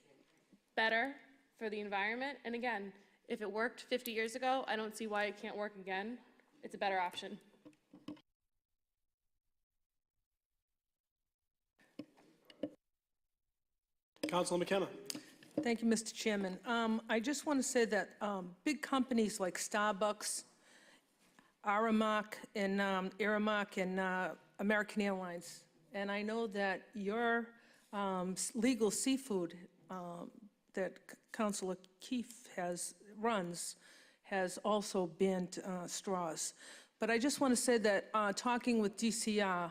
better for the environment. And again, if it worked 50 years ago, I don't see why it can't work again. It's a better option. Councilor McKenna. Thank you, Mr. Chairman. I just want to say that big companies like Starbucks, Aramark, and American Airlines, and I know that your legal seafood that Councilor Keefe runs has also banned straws. But I just want to say that talking with DCR,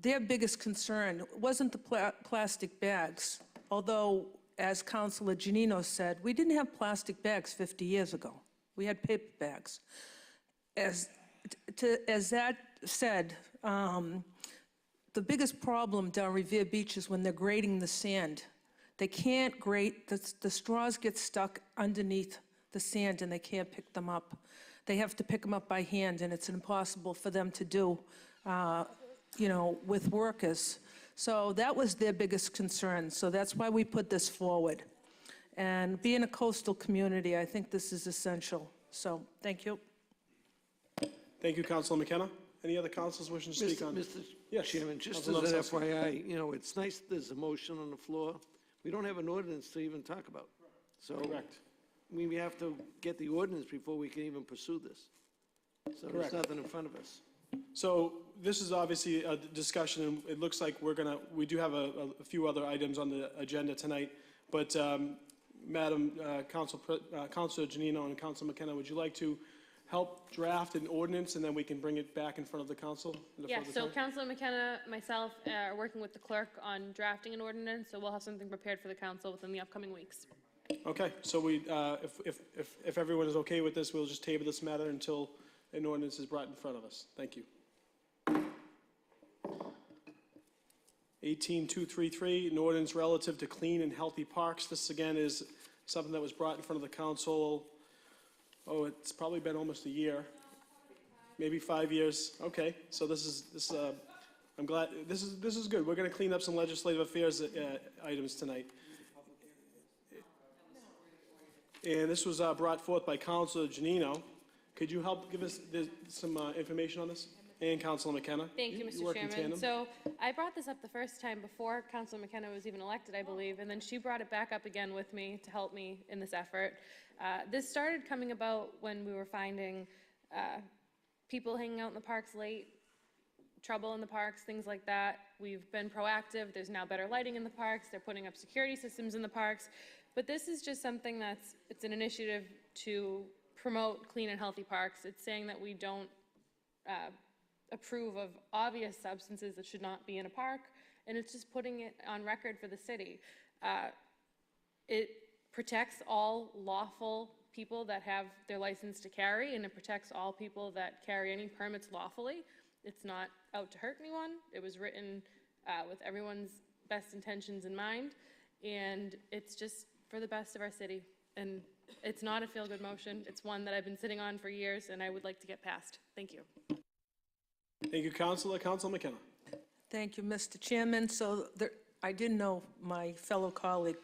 their biggest concern wasn't the plastic bags, although, as Councilor Janino said, we didn't have plastic bags 50 years ago. We had paper bags. As that said, the biggest problem down Revere Beach is when they're grading the sand. They can't grate, the straws get stuck underneath the sand and they can't pick them up. They have to pick them up by hand, and it's impossible for them to do, with workers. So that was their biggest concern. So that's why we put this forward. And being a coastal community, I think this is essential. So, thank you. Thank you, Councilor McKenna. Any other councilors wishing to speak on? Mr. Yes, Chairman, just as Councilor an Novoselsky. FYI, it's nice there's a motion on the floor. We don't have an ordinance to even talk about. So Correct. we have to get the ordinance before we can even pursue this. So Correct. there's nothing in front of us. So this is obviously a discussion, and it looks like we do have a few other items on the agenda tonight. But Madam Councilor Janino and Councilor McKenna, would you like to help draft an ordinance, and then we can bring it back in front of the council? Yeah, so Councilor McKenna, myself, are working with the clerk on drafting an ordinance, so we'll have something prepared for the council within the upcoming weeks. Okay, so if everyone is okay with this, we'll just table this matter until an ordinance is brought in front of us. Thank you. 18233, an ordinance relative to clean and healthy parks. This again is something that was brought in front of the council. Oh, it's probably been almost a year, maybe 5 years. Okay, so I'm glad this is good. We're going to clean up some legislative affairs items tonight. And this was brought forth by Councilor Janino. Could you help give us some information on this? And Councilor McKenna. Thank you, You Mr. work in Chairman. tandem? So I brought this up the first time before Councilor McKenna was even elected, I believe, and then she brought it back up again with me to help me in this effort. This started coming about when we were finding people hanging out in the parks late, trouble in the parks, things like that. We've been proactive. There's now better lighting in the parks. They're putting up security systems in the parks. But this is just something it's an initiative to promote clean and healthy parks. It's saying that we don't approve of obvious substances that should not be in a park, and it's just putting it on record for the city. It protects all lawful people that have their license to carry, and it protects all people that carry any permits lawfully. It's not out to hurt anyone. It was written with everyone's best intentions in mind, and it's just for the best of our city. And it's not a feel-good motion. It's one that I've been sitting on for years, and I would like to get passed. Thank you. Thank you, Councilor. Councilor McKenna. Thank you, Mr. Chairman. So I didn't know my fellow colleague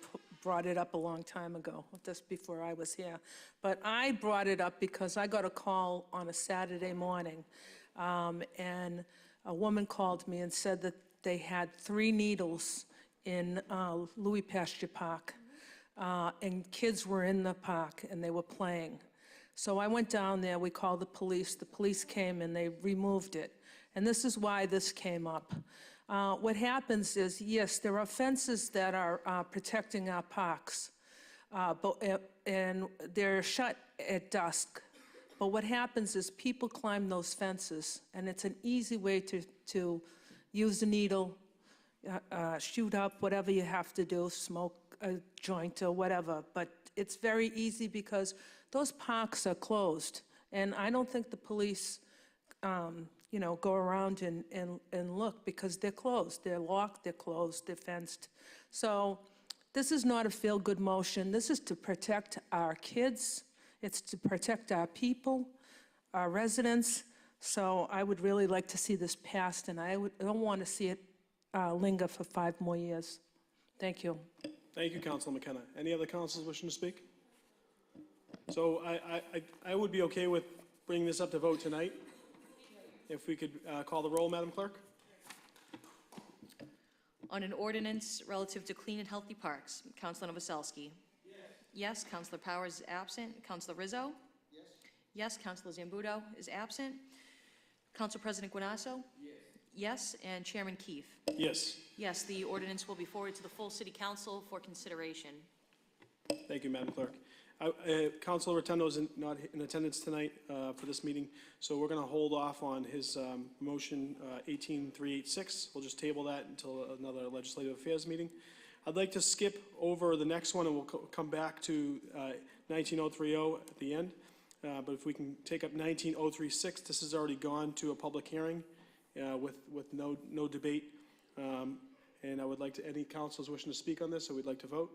brought it up a long time ago, just before I was here. But I brought it up because I got a call on a Saturday morning, and a woman called me and said that they had 3 needles in Louis Pasteur Park, and kids were in the park and they were playing. So I went down there, we called the police came and they removed it. And this is why this came up. What happens is, yes, there are fences that are protecting our parks, and they're shut at dusk. But what happens is people climb those fences, and it's an easy way to use a needle, shoot up whatever you have to do, smoke a joint or whatever. But it's very easy because those parks are closed. And I don't think the police, go around and look because they're closed. They're locked, they're closed, they're fenced. So this is not a feel-good motion. This is to protect our kids. It's to protect our people, our residents. So I would really like to see this passed, and I don't want to see it linger for 5 more years. Thank you. Thank you, Councilor McKenna. Any other councilors wishing to speak? So I would be okay with bringing this up to vote tonight. If we could call the roll, Madam Clerk? On an ordinance relative to clean and healthy parks, Councilor Novoselsky. Yes, Councilor Powers is absent. Councilor Rizzo? Yes, Councilor Zambudo is absent. Council President Guanasso? Yes, and Chairman Keefe? Yes. Yes, the ordinance will be forwarded to the full City Council for consideration. Thank you, Madam Clerk. Councilor Rotundo is not in attendance tonight for this meeting, so we're going to hold off on his motion 18386. We'll just table that until another Legislative Affairs meeting. I'd like to skip over the next one, and we'll come back to 19030 at the end. But if we can take up 19036, this has already gone to a public hearing with no debate. And I would like to, any councilors wishing to speak on this, so we'd like to vote.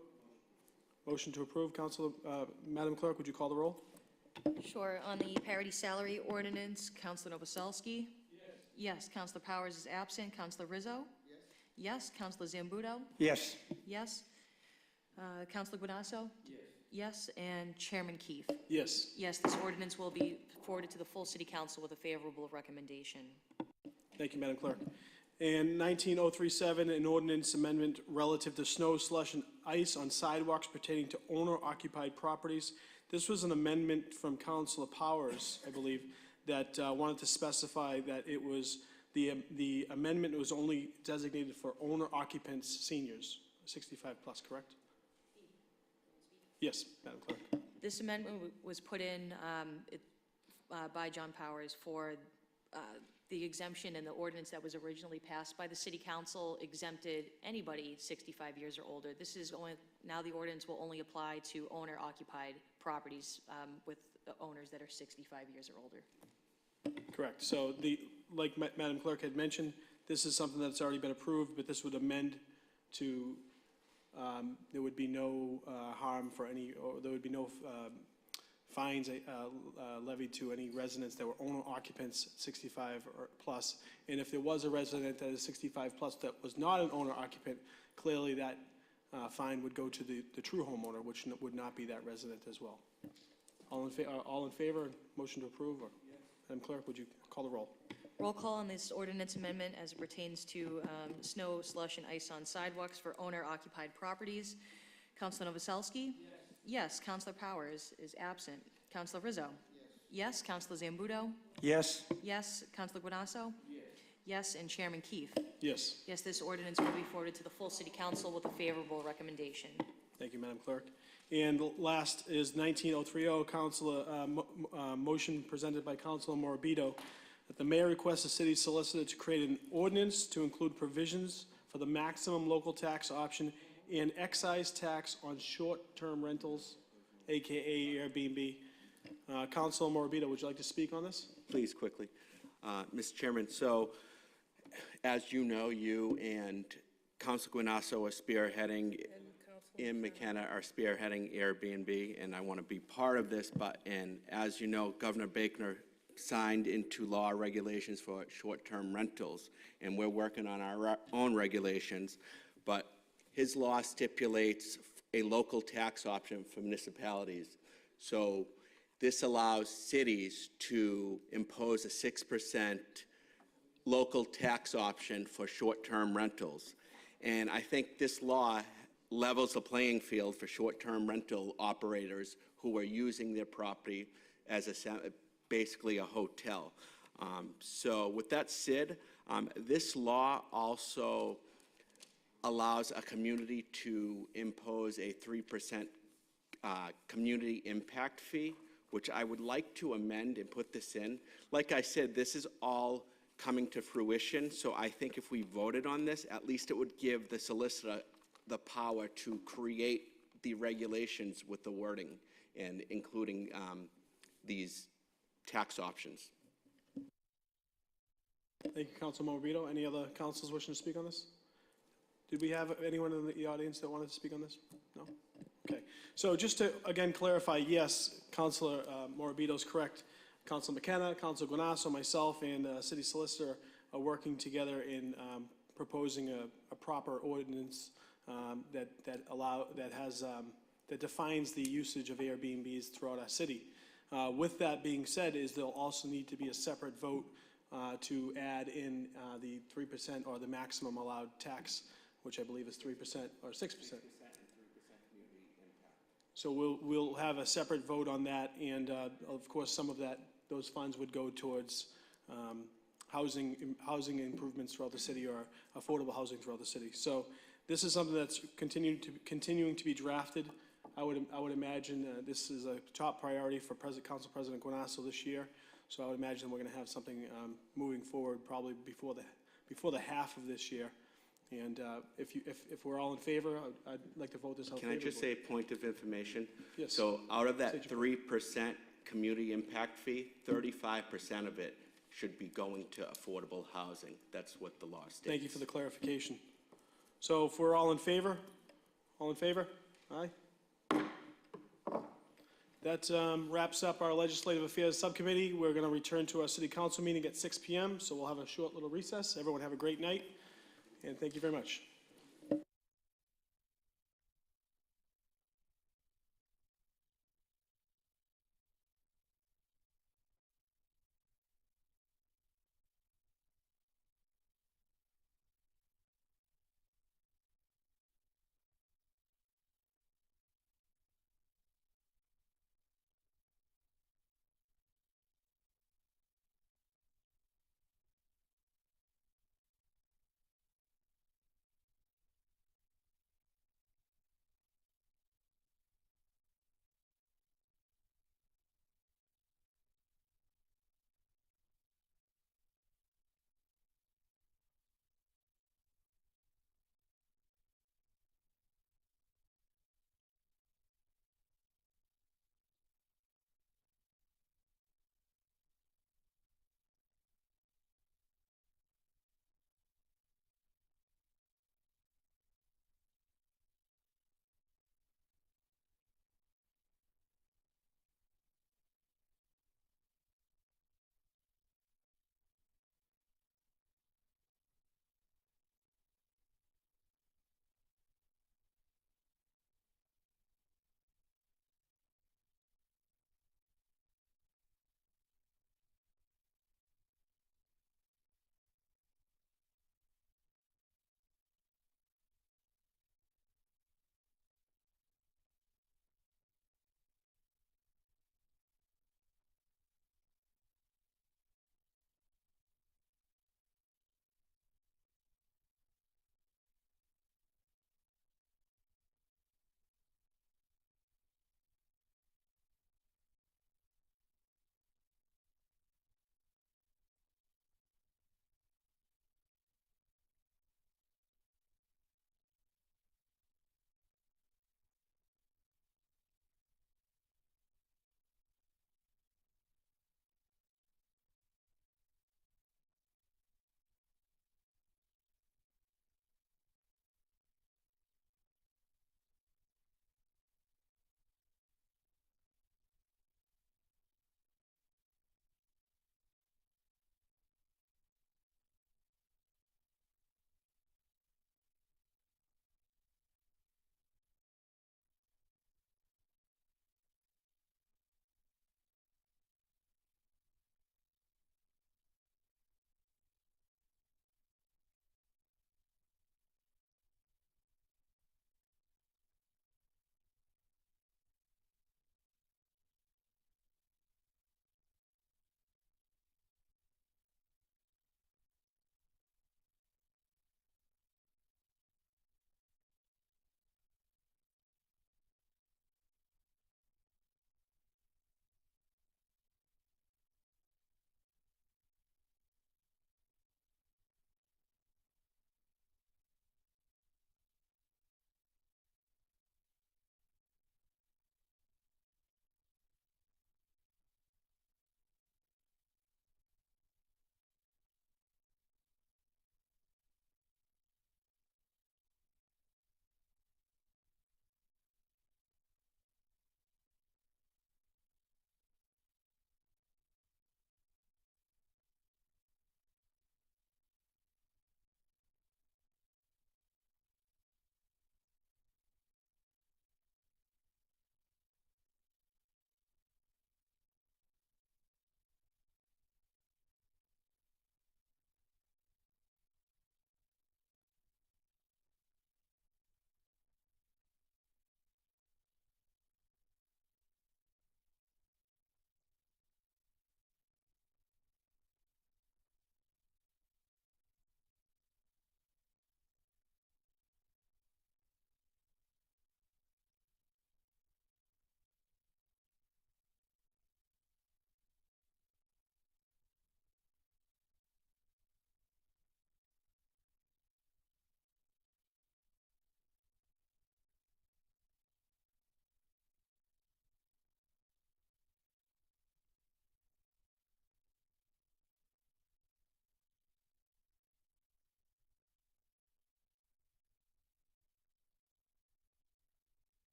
Motion to approve. Madam Clerk, would you call the roll? Sure. On the parity salary ordinance, Councilor Novoselsky? Yes, Councilor Powers is absent. Councilor Rizzo? Yes, Councilor Zambudo? Yes. Yes. Councilor Guanasso? Yes, and Chairman Keefe? Yes. Yes, this ordinance will be forwarded to the full City Council with a favorable recommendation. Thank you, Madam Clerk. And 19037, an ordinance amendment relative to snow, slush, and ice on sidewalks pertaining to owner-occupied properties. This was an amendment from Councilor Powers, I believe, that wanted to specify that it was, the amendment was only designated for owner-occupants seniors, 65 plus, correct? Yes, Madam Clerk. This amendment was put in by John Powers for the exemption, and the ordinance that was originally passed by the City Council exempted anybody 65 years or older. This is only, now the ordinance will only apply to owner-occupied properties with owners that are 65 years or older. Correct. So like Madam Clerk had mentioned, this is something that's already been approved, but this would amend to, there would be no harm for any, or there would be no fines levied to any residents that were owner occupants 65 or plus. And if there was a resident that is 65 plus that was not an owner occupant, clearly that fine would go to the true homeowner, which would not be that resident as well. All in favor? Motion to approve? Or, Madam Clerk, would you call the roll? Roll call on this ordinance amendment as it pertains to snow, slush, and ice on sidewalks for owner-occupied properties. Councilor Novoselsky? Yes. Councilor Powers is absent. Councilor Rizzo? Yes. Councilor Zambudo? Yes. Yes. Councilor Guanasso? Yes, and Chairman Keefe? Yes. Yes, this ordinance will be forwarded to the full City Council with a favorable recommendation. Thank you, Madam Clerk. And last is 19030, Councilor, motion presented by Councilor Morabito, that the mayor requests the city solicitor to create an ordinance to include provisions for the maximum local tax option and excise tax on short-term rentals, AKA Airbnb. Councilor Morabito, would you like to speak on this? Please, quickly. Mr. Chairman, so as you know, you and Councilor Guanasso are spearheading, and McKenna are spearheading Airbnb, and I want to be part of this, and as you know, Governor Baker signed into law regulations for short-term rentals, and we're working on our own regulations, but his law stipulates a local tax option for municipalities. So this allows cities to impose a 6% local tax option for short-term rentals. And I think this law levels the playing field for short-term rental operators who are using their property as basically a hotel. So with that said, This law also allows a community to impose a 3% community impact fee, which I would like to amend and put this in. Like I said, this is all coming to fruition, so I think if we voted on this, at least it would give the solicitor the power to create the regulations with the wording and including these tax options. Thank you, Council Morbido. Any other councils wishing to speak on this? Did we have anyone in the audience that wanted to speak on this? No? Okay. So just to, again, clarify, yes, Councilor Morbido is correct. Councilor McKenna, Councilor Guanasso, myself, and City Solicitor are working together in proposing a proper ordinance that defines the usage of Airbnbs throughout our city. With that being said, there'll also need to be a separate vote to add in the 3% or the maximum allowed tax, which I believe is 3% or 6%. So we'll have a separate vote on that, and of course, some of those funds would go towards housing improvements throughout the city or affordable housing throughout the city. So this is something that's continuing to be drafted. I would imagine this is a top priority for Council President Guanasso this year. So I would imagine we're going to have something moving forward probably before the half of this year. And if we're all in favor, I'd like to vote this out. Can I just say a point of information? Yes. So out of that 3% community impact fee, 35% of it should be going to affordable housing. That's what the law states. Thank you for the clarification. So if we're all in favor? All in favor? Aye. That wraps up our Legislative Affairs Subcommittee. We're going to return to our City Council meeting at 6 p.m., so we'll have a short little recess. Everyone have a great night, and thank you very much.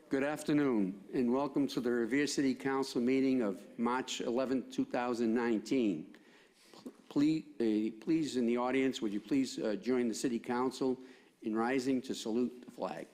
Good afternoon, and welcome to the Revere City Council meeting of March 11, 2019. Please, in the audience, would you please join the City Council in rising to salute the flag?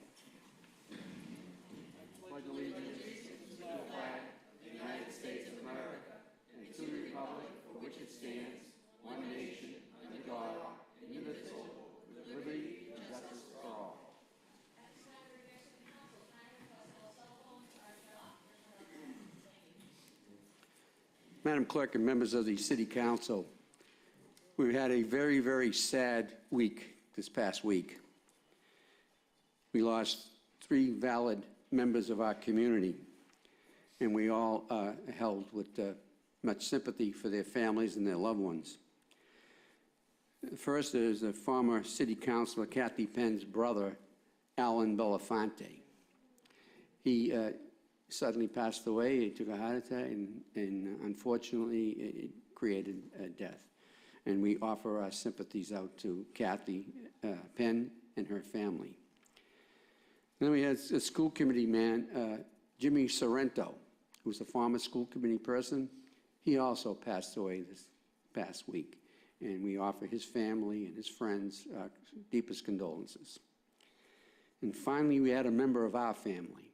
Madam Clerk and members of the City Council, we've had a very, very sad week this past week. We lost 3 valid members of our community, and we all are held with much sympathy for their families and their loved ones. First is the former City Councilor Kathy Penn's brother, Alan Belafonte. He suddenly passed away. He took a heart attack, and unfortunately, it created death. And we offer our sympathies out to Kathy Penn and her family. Then we had a school committee man, Jimmy Sorrento, who was a former school committee person. He also passed away this past week, and we offer his family and his friends our deepest condolences. And finally, we had a member of our family,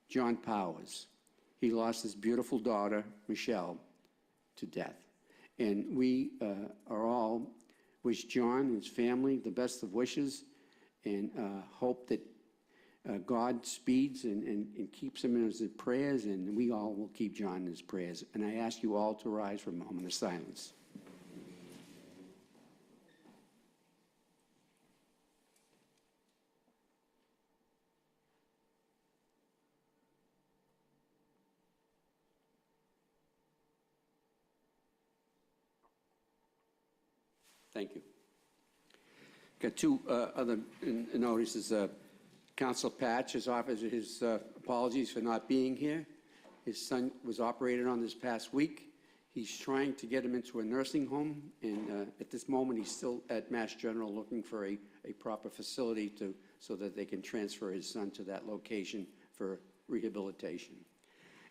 John Powers. He lost his beautiful daughter, Michelle, to death. And we are all wish John and his family the best of wishes, and hope that God speeds and keeps him in his prayers, and we all will keep John in his prayers. And I ask you all to rise for a moment of silence. Thank you. Got 2 other notices. Council Patch has offered his apologies for not being here. His son was operated on this past week. He's trying to get him into a nursing home, and at this moment, he's still at Mass General looking for a proper facility so that they can transfer his son to that location for rehabilitation.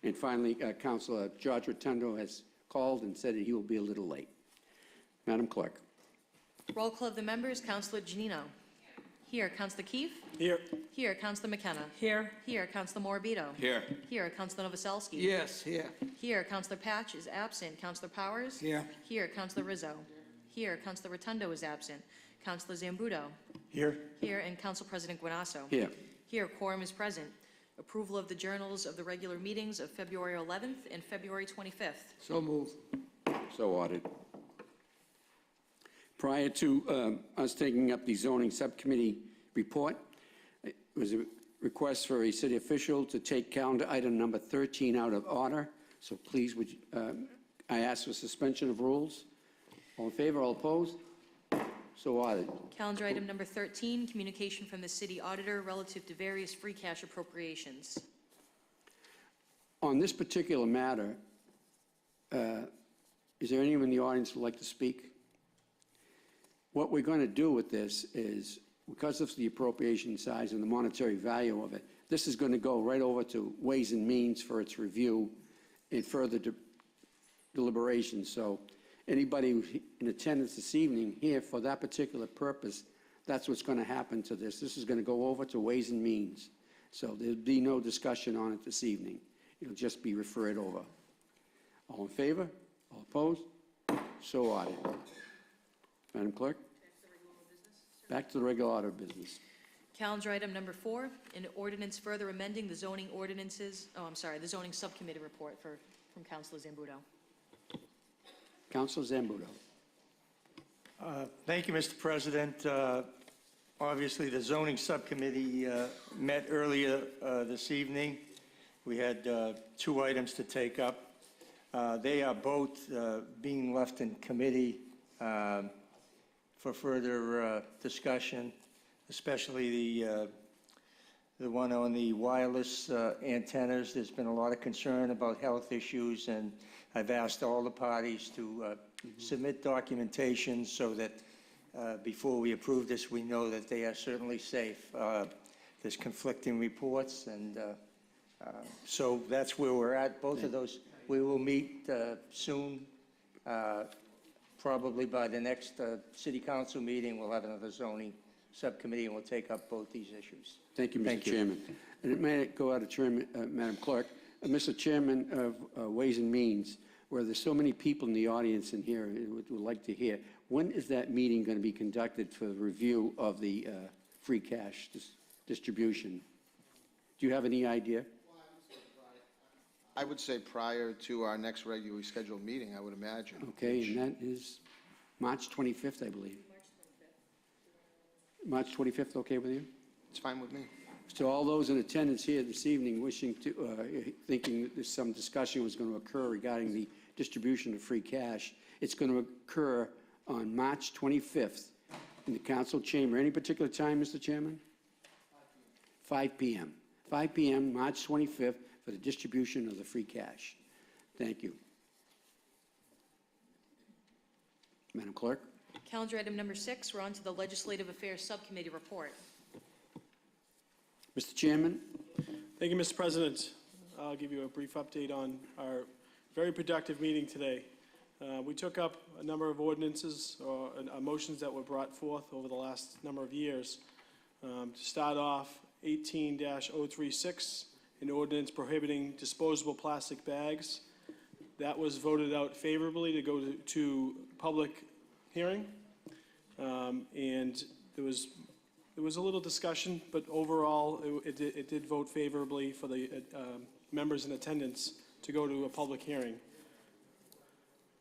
And finally, Councilor George Rotundo has called and said that he will be a little late. Madam Clerk. Roll call of the members. Councilor Janino. Here. Councilor Keefe. Here. Here. Councilor McKenna. Here. Here. Councilor Morbido. Here. Here. Councilor Novoselsky. Yes, here. Here. Councilor Patch is absent. Councilor Powers. Here. Here. Councilor Rizzo. Here. Councilor Rotundo is absent. Councilor Zambudo. Here? Here. And Council President Guanasso. Here. Here. Quorum is present. Approval of the journals of the regular meetings of February 11th and February 25th. So moved. So ordered. Prior to us taking up the zoning subcommittee report, it was a request for a city official to take calendar item number 13 out of order. So please, would I ask for suspension of rules? All in favor, all opposed? So ordered. Calendar item number 13, communication from the city auditor relative to various free cash appropriations. On this particular matter, is there anyone in the audience who would like to speak? What we're going to do with this is, because of the appropriation size and the monetary value of it, this is going to go right over to Ways and Means for its review and further deliberation. So anybody who's in attendance this evening here for that particular purpose, that's what's going to happen to this. This is going to go over to Ways and Means. So there'll be no discussion on it this evening. It'll just be referred over. All in favor? All opposed? So ordered. Madam Clerk? Back to the regular order of business. Calendar item number 4, an ordinance further amending the zoning ordinances, the zoning subcommittee report from Councilor Zambudo. Councilor Zambudo. Thank you, Mr. President. Obviously, the zoning subcommittee met earlier this evening. We had 2 items to take up. They are both being left in committee for further discussion, especially the one on the wireless antennas. There's been a lot of concern about health issues, and I've asked all the parties to submit documentation so that before we approve this, we know that they are certainly safe. there's conflicting reports, and so that's where we're at. Both of those, we will meet soon. Probably by the next city council meeting, we'll have another zoning subcommittee, and we'll take up both these issues. Thank you, Mr. Thank you. Chairman. And it may go out of Chairman, Madam Clerk. Mr. Chairman of Ways and Means, where there's so many people in the audience in here who would like to hear, when is that meeting going to be conducted for the review of the free cash distribution? Do you have any idea? I would say prior to our next regularly scheduled meeting, I would imagine. Okay, and that is March 25th, I believe. March 25th, okay with you? It's fine with me. To all those in attendance here this evening wishing to, thinking that there's some discussion was going to occur regarding the distribution of free cash, it's going to occur on March 25th in the council chamber. Any particular time, Mr. Chairman? 5 p.m. 5 p.m., March 25th, for the distribution of the free cash. Thank you. Madam Clerk? Calendar item number 6, we're on to the Legislative Affairs Subcommittee report. Mr. Chairman? Thank you, Mr. President. I'll give you a brief update on our very productive meeting today. We took up a number of ordinances or motions that were brought forth over the last number of years. To start off, 18-036, an ordinance prohibiting disposable plastic bags. That was voted out favorably to go to public hearing. And there was a little discussion, but overall, it did vote favorably for the members in attendance to go to a public hearing.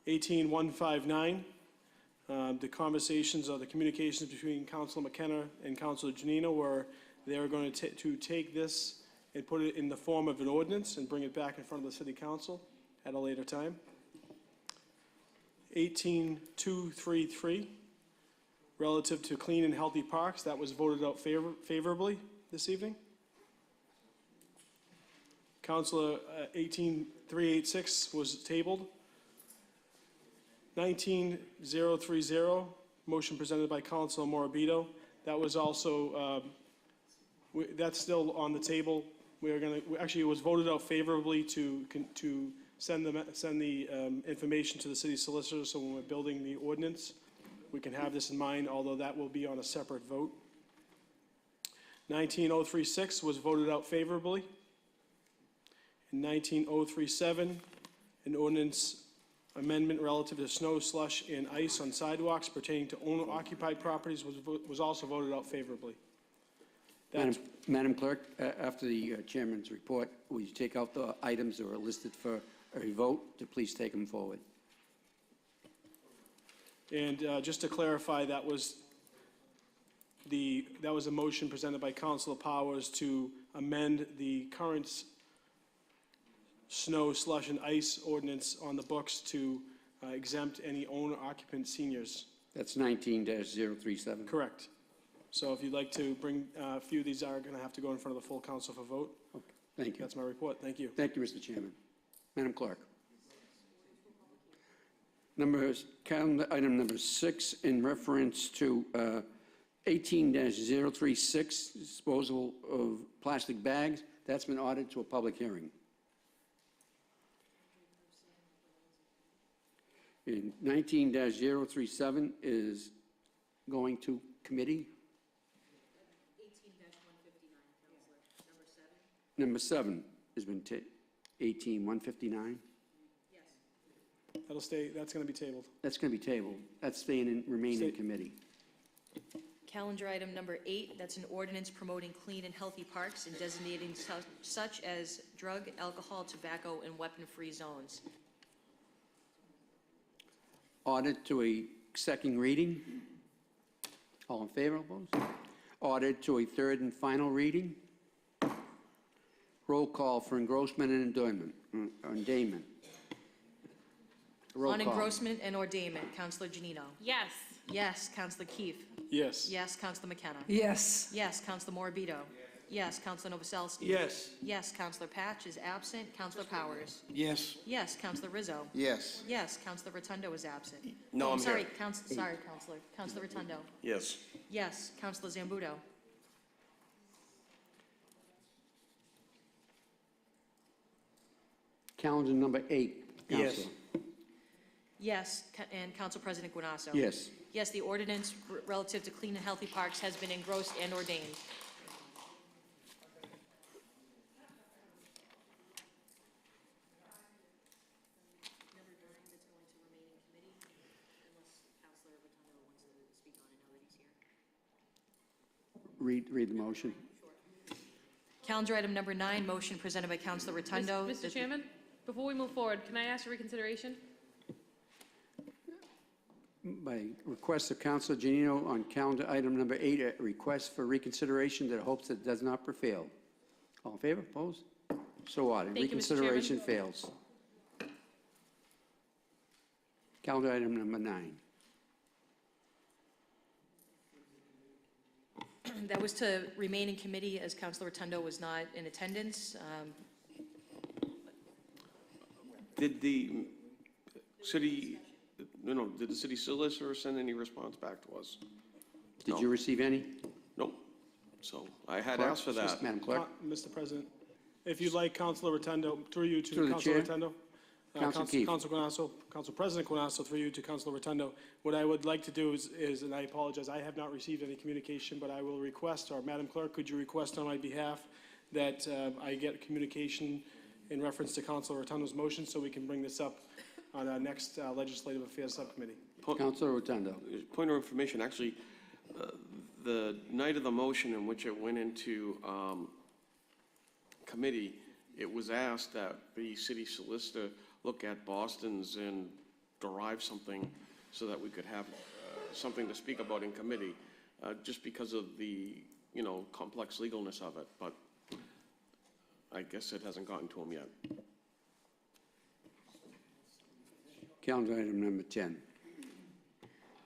18159, the conversations or the communications between Councilor McKenna and Councilor Janino were they were going to take this and put it in the form of an ordinance and bring it back in front of the City Council at a later time. 18233, relative to clean and healthy parks, that was voted out favorably this evening. Councilor 18386 was tabled. 19030, motion presented by Councilor Morabito. That was also, that's still on the table. Actually, it was voted out favorably to send the information to the city solicitor, so when we're building the ordinance, we can have this in mind, although that will be on a separate vote. 19036 was voted out favorably. In 19037, an ordinance amendment relative to snow, slush, and ice on sidewalks pertaining to owner-occupied properties was also voted out favorably. Madam Clerk, after the chairman's report, will you take out the items that are listed for a vote to please take them forward? And just to clarify, that was a motion presented by Councilor Powers to amend the current snow, slush, and ice ordinance on the books to exempt any owner-occupant seniors. That's 19-037. Correct. So if you'd like to bring, a few of these are going to have to go in front of the full council for vote. Okay. Thank you. That's my report. Thank you. Thank you, Mr. Chairman. Madam Clerk. Calendar item number 6, in reference to 18-036, disposal of plastic bags. That's been ordered to a public hearing. In 19-037 is going to committee. 18-159, number 7 has been 18-159. That'll stay, that's going to be tabled. That's going to be tabled. That's staying in, remain in committee. Calendar item number 8, that's an ordinance promoting clean and healthy parks and designating such as drug, alcohol, tobacco, and weapon-free zones. Ordered to a second reading. All in favor, opposed? Ordered to a third and final reading. Roll call for engrossment and endainment. Roll On call. engrossment and ordainment, Councilor Janino. Yes. Yes, Councilor Keefe. Yes. Yes, Councilor McKenna. Yes. Yes, Councilor Morabito. Yes, Councilor Novoselsky. Yes. Yes, Councilor Patch is absent. Councilor Powers. Yes. Yes, Councilor Rizzo. Yes. Yes, Councilor Rotundo is absent. No, Oh, I'm sorry, here. Counselor Rotundo. Yes. Yes, Councilor Zambudo. Calendar number 8, Yes. Counselor. Yes, and Council President Guanasso. Yes. Yes, the ordinance relative to clean and healthy parks has been engrossed and ordained. Read the motion. Calendar item number 9, motion presented by Councilor Rotundo. Mr. Chairman, before we move forward, can I ask for reconsideration? By request of Councilor Janino on calendar item number 8, a request for reconsideration that hopes it does not prevail. All in favor? Opposed? So ordered. Thank you, Mr. Chairman. Reconsideration fails. Calendar item number 9. That was to remain in committee as Councilor Rotundo was not in attendance. Did the city, did the city solicitor send any response back to us? Did No. you receive any? Nope. So I had Clerk? asked for that. Madam Clerk? Mr. President, if you'd like, Councilor Rotundo, through you to Through the Councilor chair. Rotundo. Council Keefe. Council Guanasso, Council President Guanasso, through you to Councilor Rotundo. What I would like to do is, and I apologize, I have not received any communication, but I will request, or Madam Clerk, could you request on my behalf that I get communication in reference to Councilor Rotundo's motion so we can bring this up on our next Legislative Affairs Subcommittee? Councilor Rotundo. Point of information, actually, the night of the motion in which it went into committee, it was asked that the city solicitor look at Boston's and derive something so that we could have something to speak about in committee, just because of the, complex legalness of it. But I guess it hasn't gotten to him yet. Calendar item number 10.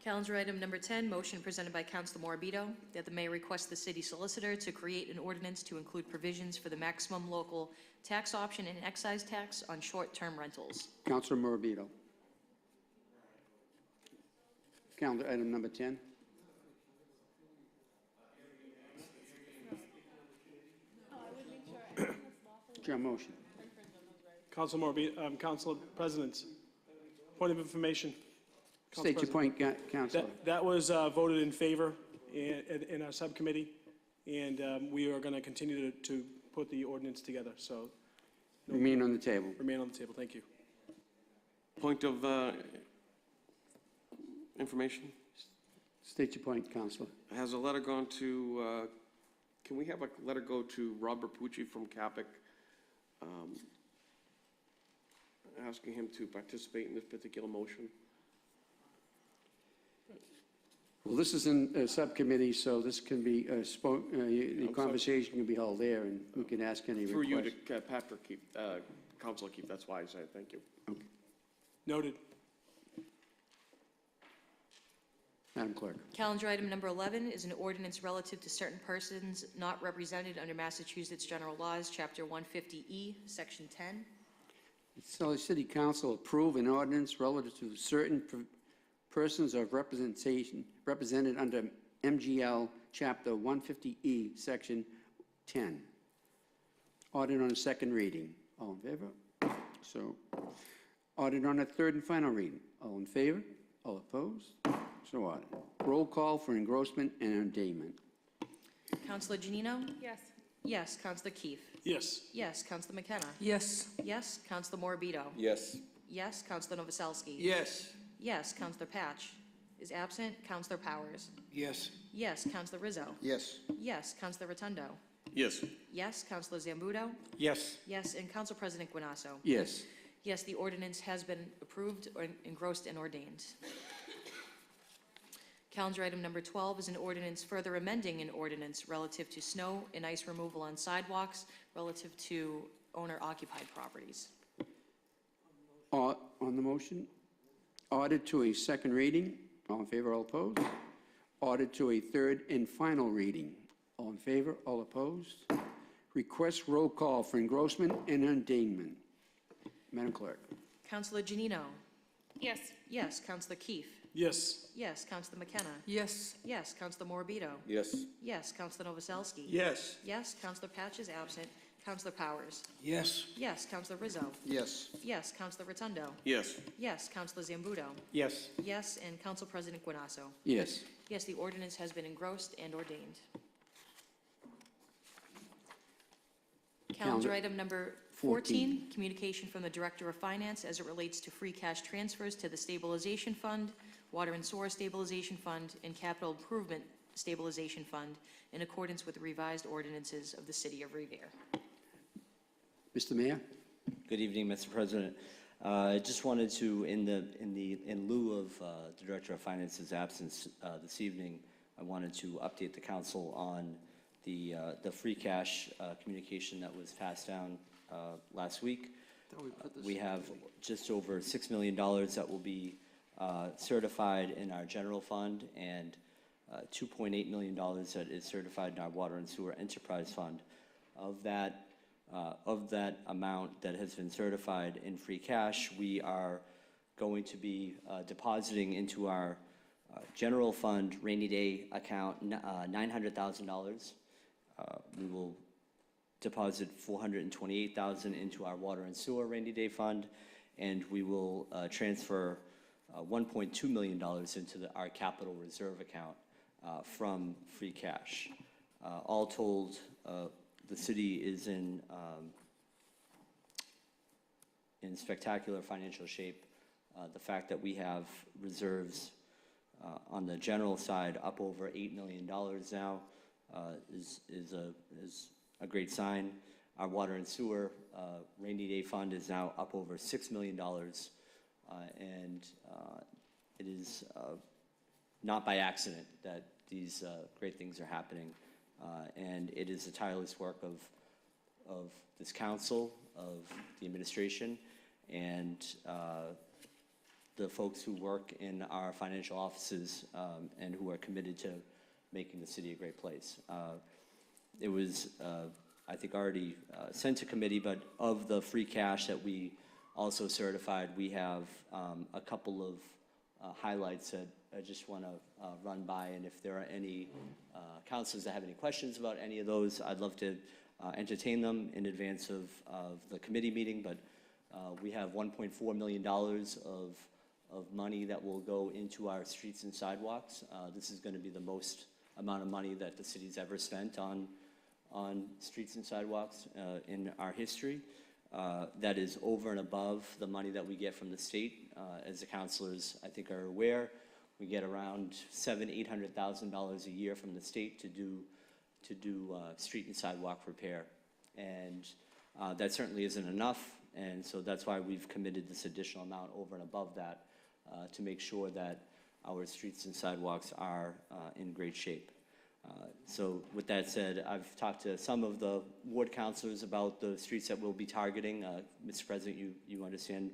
Calendar item number 10, motion presented by Councilor Morabito that the mayor request the city solicitor to create an ordinance to include provisions for the maximum local tax option and excise tax on short-term rentals. Councilor Morabito. Calendar item number 10. It's your motion. Councilor Morabito, Council President, point of information. Council State your President. point, Councilor. That was voted in favor in our subcommittee, and we are going to continue to put the ordinance together, so Remain on the table. remain on the table. Thank you. Point of information, State your point, Councilor. has a letter gone to, can we have a letter go to Robert Pucci from CAPIC, asking him to participate in this particular motion? Well, this is in a subcommittee, so this can be, the sorry. conversation can be held there, and we can ask any Through you requests. to Patrick Keefe, Councilor Keefe, that's why I said thank you. Noted. Madam Clerk. Calendar item number 11 is an ordinance relative to certain persons not represented under Massachusetts General Laws, Chapter 150E, Section 10. So the City Council approve an ordinance relative to certain persons of representation represented under MGL Chapter 150E, Section 10. Ordered on a second reading. All in favor? So, ordered on a third and final reading. All in favor? All opposed? So ordered. Roll call for engrossment and endangerment. Councilor Janino? Yes. Yes. Councilor Keefe? Yes. Yes. Councilor McKenna? Yes. Yes. Councilor Morabito? Yes. Yes. Councilor Novoselsky? Yes. Yes. Councilor Patch is absent. Councilor Powers? Yes. Yes. Councilor Rizzo? Yes. Yes. Councilor Rotundo? Yes. Yes. Councilor Zambudo? Yes. Yes. And Council President Guanasso? Yes. Yes, the ordinance has been approved or engrossed and ordained. Calendar item number 12 is an ordinance further amending an ordinance relative to snow and ice removal on sidewalks relative to owner-occupied properties. On the motion, ordered to a second reading. All in favor, all opposed? Ordered to a third and final reading. All in favor, all opposed? Request roll call for engrossment and endangerment. Madam Clerk. Councilor Janino? Yes. Yes. Councilor Keefe? Yes. Yes. Councilor McKenna? Yes. Yes. Councilor Morabito? Yes. Yes. Councilor Novoselsky? Yes. Yes. Councilor Patch is absent. Counselor Powers? Yes. Yes. Counselor Rizzo? Yes. Yes. Counselor Rotundo? Yes. Yes. Counselor Zambuto? Yes. Yes. And Council President Guanasso? Yes. Yes, the ordinance has been engrossed and ordained. Calendar item number 14, communication from the Director of Finance as it relates to free cash transfers to the Stabilization Fund, Water and Sewer Stabilization Fund, and Capital Improvement Stabilization Fund in accordance with the revised ordinances of the City of Revere. Mr. Mayor? Good evening, Mr. President. I just wanted to, in lieu of the Director of Finance's absence this evening, I wanted to update the council on the free cash communication that was passed down last week. We have just over $6 million that will be certified in our general fund, and $2.8 million that is certified in our water and sewer enterprise fund. Of that amount that has been certified in free cash, we are going to be depositing into our general fund rainy day account $900,000. We will deposit $428,000 into our water and sewer rainy day fund, and we will transfer $1.2 million into our capital reserve account from free cash. All told, the city is in spectacular financial shape. The fact that we have reserves on the general side up over $8 million now is a great sign. Our water and sewer rainy day fund is now up over $6 million, and it is not by accident that these great things are happening. And it is the tireless work of this council, of the administration, and the folks who work in our financial offices and who are committed to making the city a great place. It was, I think, already sent to committee, but of the free cash that we also certified, we have a couple of highlights that I just want to run by, and if there are any councilors that have any questions about any of those, I'd love to entertain them in advance of the committee meeting. But we have $1.4 million of money that will go into our streets and sidewalks. This is going to be the most amount of money that the city's ever spent on streets and sidewalks in our history. That is over and above the money that we get from the state. As the councilors, I think, are aware, we get around $700,000-800,000 a year from the state to do street and sidewalk repair, and that certainly isn't enough. And so that's why we've committed this additional amount over and above that to make sure that our streets and sidewalks are in great shape. So with that said, I've talked to some of the ward councilors about the streets that we'll be targeting. Mr. President, you understand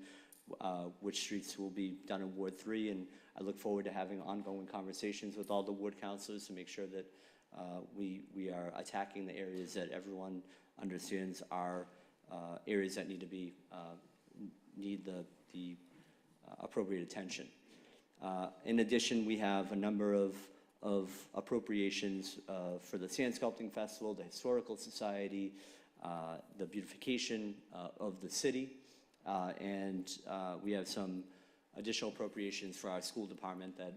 which streets will be done in Ward 3, and I look forward to having ongoing conversations with all the ward councilors to make sure that we are attacking the areas that everyone understands are areas that need to be need the appropriate attention. In addition, we have a number of appropriations for the Sand Sculpting Festival, the Historical Society, the beautification of the city, and we have some additional appropriations for our school department that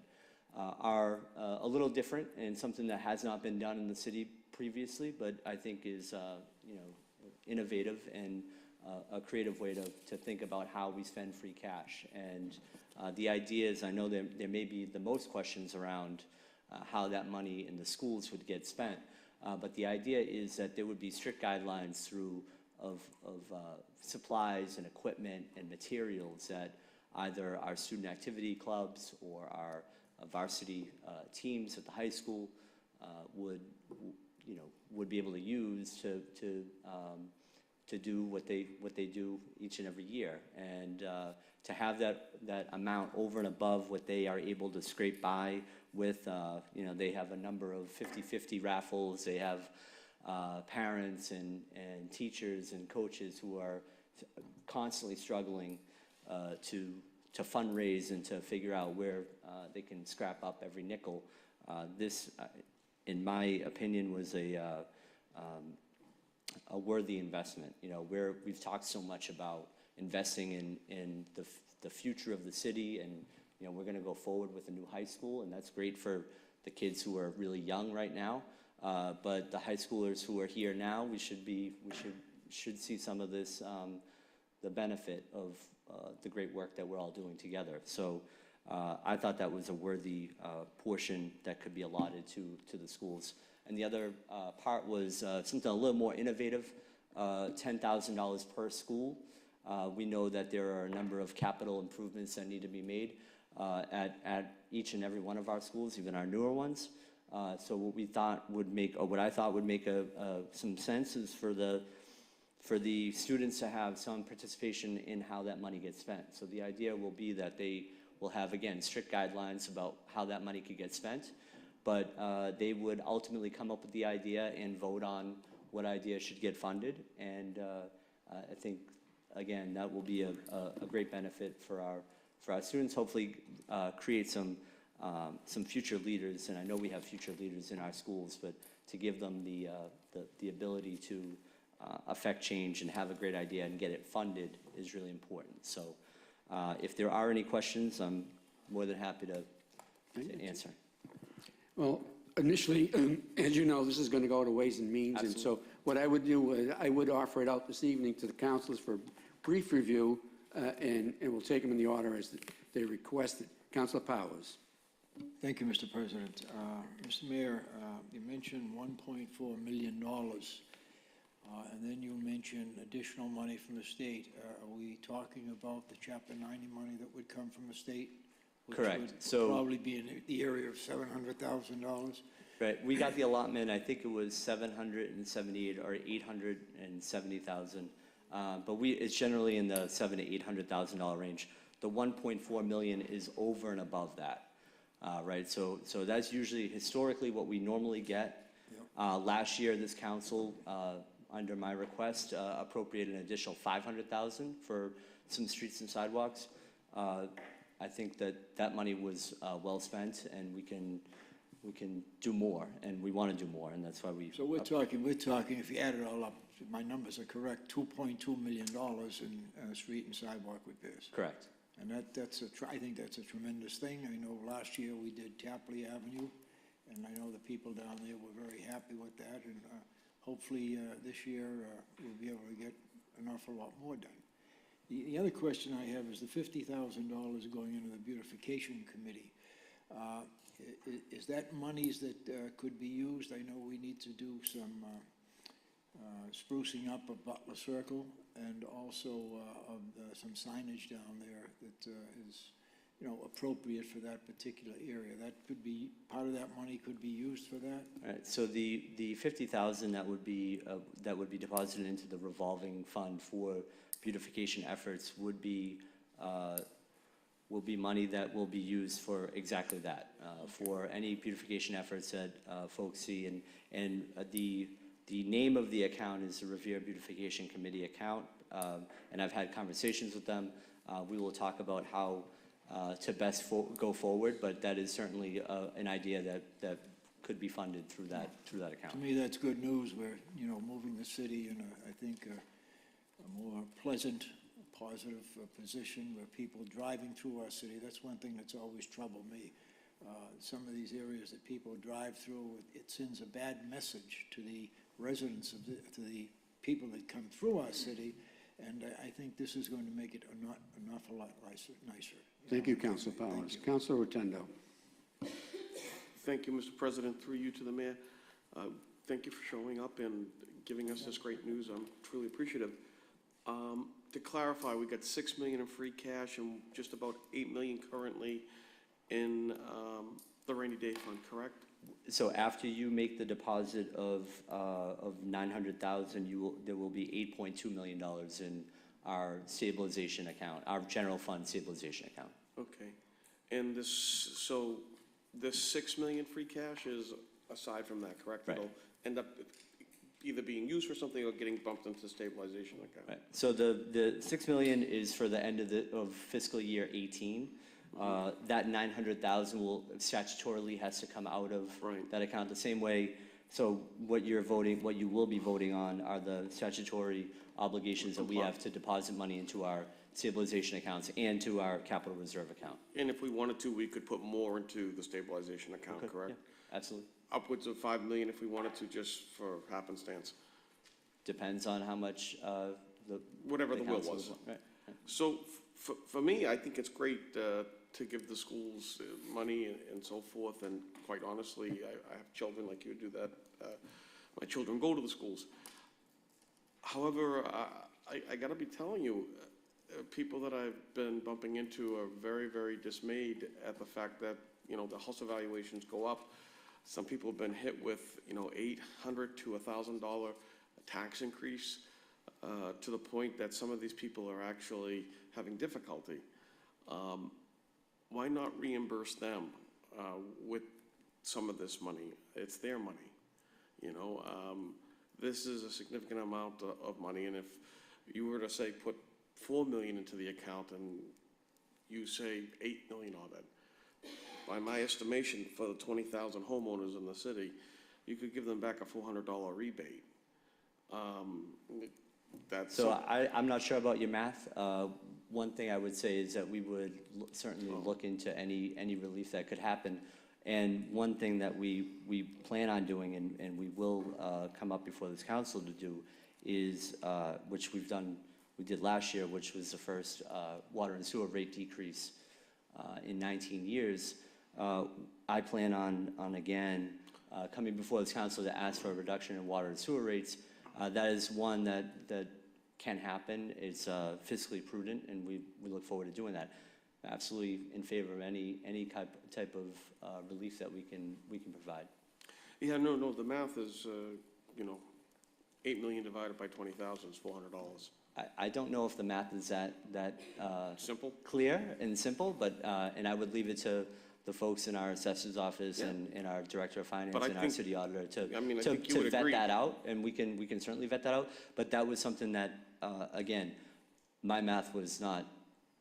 are a little different and something that has not been done in the city previously, but I think is innovative and a creative way to think about how we spend free cash. And the idea is, I know there may be the most questions around how that money in the schools would get spent, but the idea is that there would be strict guidelines of supplies and equipment and materials that either our student activity clubs or our varsity teams at the high school would be able to use to do what they do each and every year, and to have that amount over and above what they are able to scrape by with. They have a number of 50-50 raffles. They have parents and teachers and coaches who are constantly struggling to fundraise and to figure out where they can scrap up every nickel. This, in my opinion, was a worthy investment. You know, we've talked so much about investing in the future of the city, and, you know, we're going to go forward with a new high school, and that's great for the kids who are really young right now. But the high schoolers who are here now, we should see some of this, the benefit of the great work that we're all doing together. So I thought that was a worthy portion that could be allotted to the schools. And the other part was something a little more innovative, $10,000 per school. We know that there are a number of capital improvements that need to be made at each and every one of our schools, even our newer ones. So what we thought would make, or what I thought would make some sense is for the students to have some participation in how that money gets spent. So the idea will be that they will have, again, strict guidelines about how that money could get spent, but they would ultimately come up with the idea and vote on what idea should get funded. And I think, again, that will be a great benefit for our students, hopefully create some future leaders, and I know we have future leaders in our schools, but to give them the ability to affect change and have a great idea and get it funded is really important. So if there are any questions, I'm more than happy to answer. Well, initially, as you know, this is going to go to Ways and Means. Absolutely. And so what I would do is I would offer it out this evening to the councilors for brief review, and we'll take them in the order as they requested. Councilor Powers. Thank you, Mr. President. Mr. Mayor, you mentioned $1.4 million, and then you mentioned additional money from the state. Are we talking about the Chapter 90 money that would come from the state? Correct. Which would So probably be in the area of $700,000? right, we got the allotment, I think it was 778 or 870,000. But it's generally in the $700,000 to $800,000 range. The 1.4 million is over and above that, right? So that's usually historically what we normally get. Last year, this council, under my request, appropriated an additional 500,000 for some streets and sidewalks. I think that money was well spent, and we can do more, and we want to do more, and that's why we. So we're talking, if you add it all up, if my numbers are correct, $2.2 million in street and sidewalk repairs. Correct. And I think that's a tremendous thing. I know last year we did Tapley Avenue, and I know the people down there were very happy with that, and hopefully this year we'll be able to get an awful lot more done. The other question I have is the $50,000 going into the beautification committee. Is that monies that could be used? I know we need to do some sprucing up of Butler Circle, and also of some signage down there that is, you know, appropriate for that particular area. That could be, part of that money could be used for that? All right, so the 50,000 that would be deposited into the revolving fund for beautification efforts will be money that will be used for exactly that, for any beautification efforts that folks see, and the name of the account is the Revere Beautification Committee account, and I've had conversations with them. We will talk about how to best go forward, but that is certainly an idea that could be funded through that account. To me, that's good news. We're, you know, moving the city in I think, a more pleasant, positive position where people driving through our city, that's one thing that's always troubled me. Some of these areas that people drive through, it sends a bad message to the residents, to the people that come through our city, and I think this is going to make it an awful lot nicer. Thank you, Councilor Powers. Councilor Rotundo. Thank you, Mr. President. Through you to the mayor. Thank you for showing up and giving us this great news. I'm truly appreciative. To clarify, we got $6 million in free cash and just about $8 million currently in the rainy day fund, correct? So after you make the deposit of 900,000, there will be $8.2 million in our stabilization account, our general fund stabilization account. Okay. And so this $6 million free cash is aside from that, correct? Right. It'll end up either being used for something or getting bumped into stabilization account. Right. So the 6 million is for the end of fiscal year 18. That 900,000 will statutorily has to come out of that account. The same way So what you're voting, what you will be voting on are the statutory obligations that we have to deposit money into our stabilization accounts and to our capital reserve account. And if we wanted to, we could put more into the stabilization account, Okay, correct? yeah, absolutely. Upwards of 5 million if we wanted to, just for happenstance, Depends on how much whatever the will council was. would want, right. So for me, I think it's great to give the schools money and so forth, and quite honestly, I have children like you do that. My children go to the schools. However, I gotta be telling you, people that I've been bumping into are very, very dismayed at the fact that, you know, the house evaluations go up. Some people have been hit with, you know, $800 to $1,000 tax increase, to the point that some of these people are actually having difficulty. Why not reimburse them with some of this money? It's their money, you know? This is a significant amount of money, and if you were to say put 4 million into the account and you say 8 million of it, by my estimation, for the 20,000 homeowners in the city, you could give them back a $400 rebate. That's So I'm not sure about your math. One thing I would say is that we would certainly look into any relief that could happen. And one thing that we plan on doing, and we will come up before this council to do, is, which we did last year, which was the first water and sewer rate decrease in 19 years. I plan on again, coming before this council to ask for a reduction in water and sewer rates. That is one that can happen. It's fiscally prudent, and we look forward to doing that. Absolutely in favor of any type of relief that we can provide. Yeah, no, the math is, you know, 8 million divided by 20,000 is $400. I don't know if the math is that Simple? clear and simple, but and I would leave it to the folks in our assessor's office and our director of finance But I and our think- city auditor I mean, I think you would vet agree. that out, and we can certainly vet that out. But that was something that, again, my math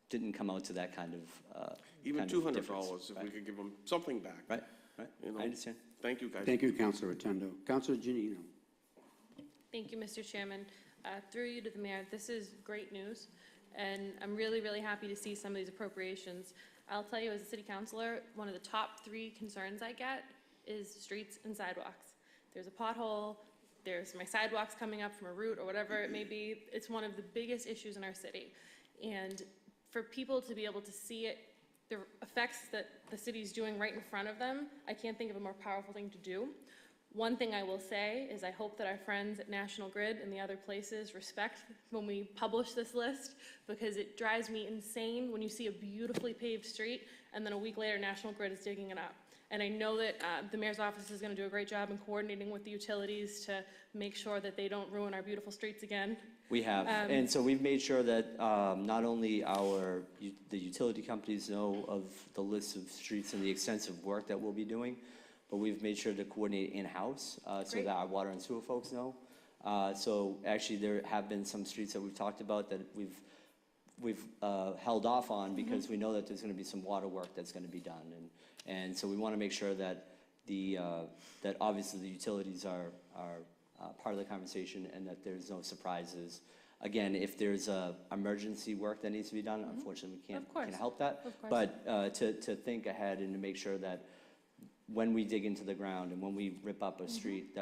didn't come out to that kind of Even kind of $200 difference. if Right. we could give them something back. Right. You know? I understand. Thank you, guys. Thank you, Councilor Rotundo. Councilor Janino. Thank you, Mr. Chairman. Through you to the mayor, this is great news, and I'm really, really happy to see some of these appropriations. I'll tell you, as a city councilor, one of the top 3 concerns I get is streets and sidewalks. There's a pothole, there's my sidewalks coming up from a route or whatever it may be. It's one of the biggest issues in our city. And for people to be able to see it, the effects that the city's doing right in front of them, I can't think of a more powerful thing to do. One thing I will say is I hope that our friends at National Grid and the other places respect when we publish this list, because it drives me insane when you see a beautifully paved street and then a week later National Grid is digging it up. And I know that the mayor's office is going to do a great job in coordinating with the utilities to make sure that they don't ruin our beautiful streets again. We have, and so we've made sure that not only the utility companies know of the list of streets and the extensive work that we'll be doing, but we've made sure to coordinate in-house so Great. that our water and sewer folks know. So actually, there have been some streets that we've talked about that we've held off on because we know that there's going to be some water work that's going to be done, and so we want to make sure that that obviously the utilities are part of the conversation and that there's no surprises. Again, if there's emergency work that needs to be done, unfortunately we Of course. can't help that. Of course. But to think ahead and to make sure that when we dig into the ground and when we rip up a street,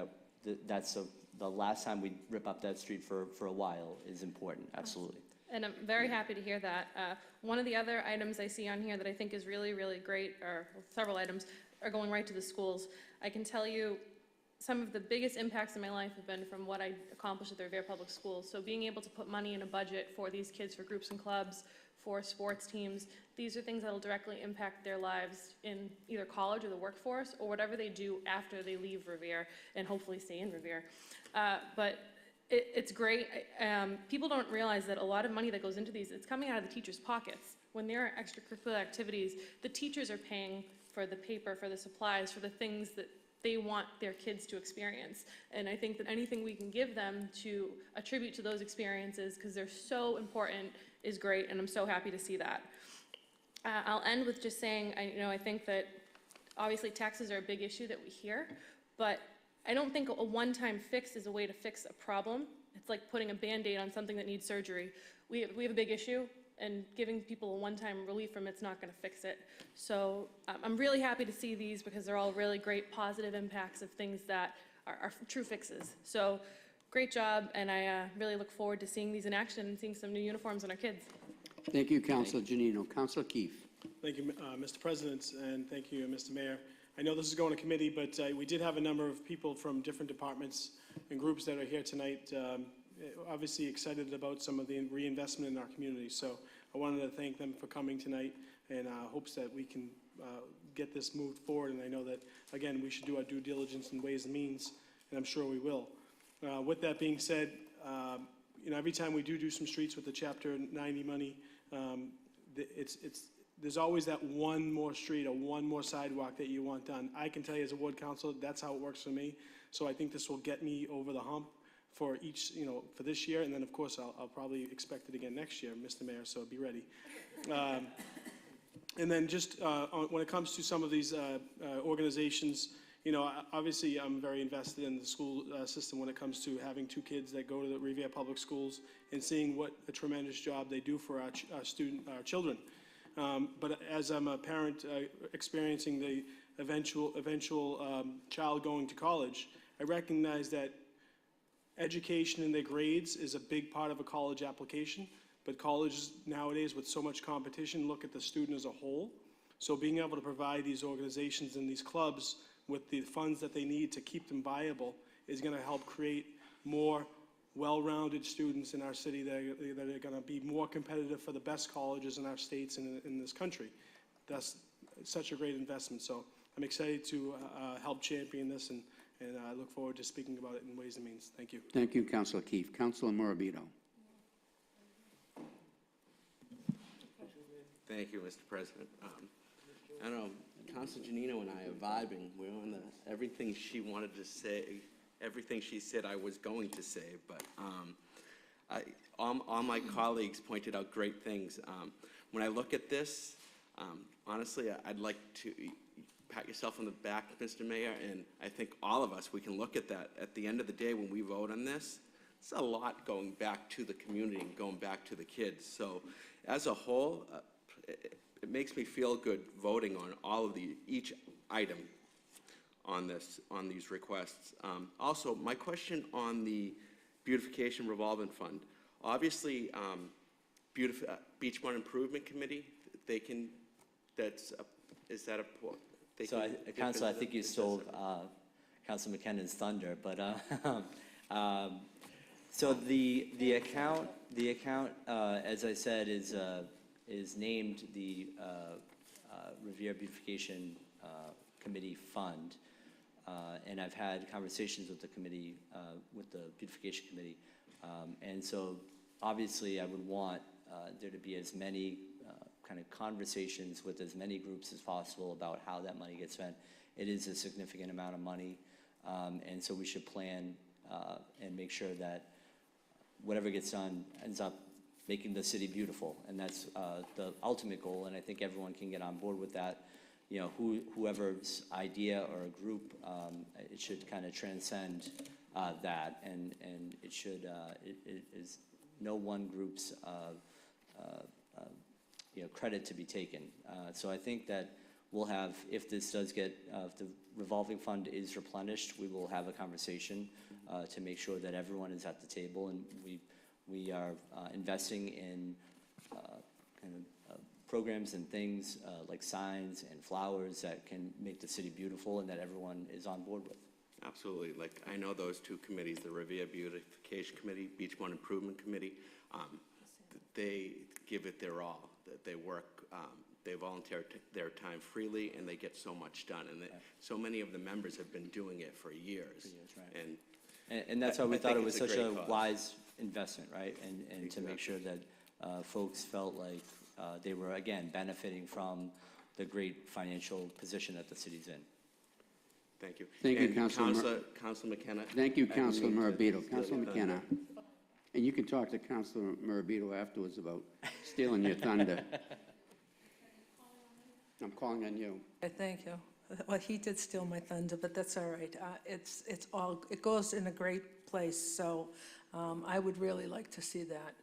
that's the last time we rip up that street for a while is important, absolutely. And I'm very happy to hear that. One of the other items I see on here that I think is really, really great, or several items, are going right to the schools. I can tell you some of the biggest impacts in my life have been from what I accomplished at the Revere Public Schools. So being able to put money in a budget for these kids, for groups and clubs, for sports teams, these are things that will directly impact their lives in either college or the workforce or whatever they do after they leave Revere and hopefully stay in Revere. But it's great. People don't realize that a lot of money that goes into these, it's coming out of the teachers' pockets. When there are extracurricular activities, the teachers are paying for the paper, for the supplies, for the things that they want their kids to experience. And I think that anything we can give them to attribute to those experiences, because they're so important, is great, and I'm so happy to see that. I'll end with just saying, I think that obviously taxes are a big issue that we hear, but I don't think a one-time fix is a way to fix a problem. It's like putting a Band-Aid on something that needs surgery. We have a big issue, and giving people a one-time relief from it's not going to fix it. So I'm really happy to see these because they're all really great positive impacts of things that are true fixes. So great job, and I really look forward to seeing these in action and seeing some new uniforms on our kids. Thank you, Councilor Janino. Councilor Keefe. Thank you, Mr. President, and thank you, Mr. Mayor. I know this is going to committee, but we did have a number of people from different departments and groups that are here tonight, obviously excited about some of the reinvestment in our community. So I wanted to thank them for coming tonight, and hopes that we can get this moved forward. And I know that, again, we should do our due diligence in Ways and Means, and I'm sure we will. With that being said, every time we do some streets with the Chapter 90 money, there's always that one more street or one more sidewalk that you want done. I can tell you as a ward council, that's how it works for me. So I think this will get me over the hump for each, for this year. And then, of course, I'll probably expect it again next year, Mr. Mayor, so be ready. And then just when it comes to some of these organizations, obviously I'm very invested in the school system when it comes to having 2 kids that go to the Revere Public Schools and seeing what a tremendous job they do for our children. But as I'm a parent experiencing the eventual child going to college, I recognize that education and their grades is a big part of a college application, but colleges nowadays with so much competition look at the student as a whole. So being able to provide these organizations and these clubs with the funds that they need to keep them viable is going to help create more well-rounded students in our city that are going to be more competitive for the best colleges in our states and in this country. That's such a great investment. So I'm excited to help champion this, and I look forward to speaking about it in Ways and Means. Thank you. Thank you, Councilor Keefe. Councilor Morabito. Thank you, Mr. President. I know Councilor Janino and I are vibing. We're on everything she wanted to say, everything she said I was going to say, but all my colleagues pointed out great things. When I look at this, honestly, I'd like to pat yourself on the back, Mr. Mayor, and I think all of us, we can look at that. At the end of the day, when we vote on this, it's a lot going back to the community and going back to the kids. So as a whole, it makes me feel good voting on all of each item on these requests. Also, my question on the beautification revolving fund. Obviously, Beachmont Improvement Committee, they can, is that a, they So, can Council, I think you stole Council McKennan's thunder, but so the account, as I said, is named the Revere Beautification Committee Fund, and I've had conversations with the committee, with the Beautification Committee, and so obviously I would want there to be as many kind of conversations with as many groups as possible about how that money gets spent. It is a significant amount of money, and so we should plan and make sure that whatever gets done ends up making the city beautiful, and that's the ultimate goal, and I think everyone can get on board with that. Whoever's idea or group, it should kind of transcend that, and it should, it is no one group's credit to be taken. So I think that we'll have, if this does get, if the revolving fund is replenished, we will have a conversation to make sure that everyone is at the table, and we are investing in kind of programs and things like signs and flowers that can make the city beautiful and that everyone is on board with. Absolutely. Like, I know those 2 committees, the Revere Beautification Committee, Beachmont Improvement Committee, they give it their all. They work, they volunteer their time freely, and they get so much done. And so many of the members have been doing it for years. Right. And that's why we thought it was such a wise investment, right? And Exactly. To make sure that folks felt like they were, again, benefiting from the great financial position that the city's in. Thank you. Thank you, And Councilor Councilor McKenna. Thank you, I Councilor need to Morabito. steal Councilor your thunder. McKenna. And you can talk to Councilor Morabito afterwards about stealing your thunder. I'm calling on you. Okay, thank you. Well, he did steal my thunder, but that's all right. It goes in a great place, so I would really like to see that.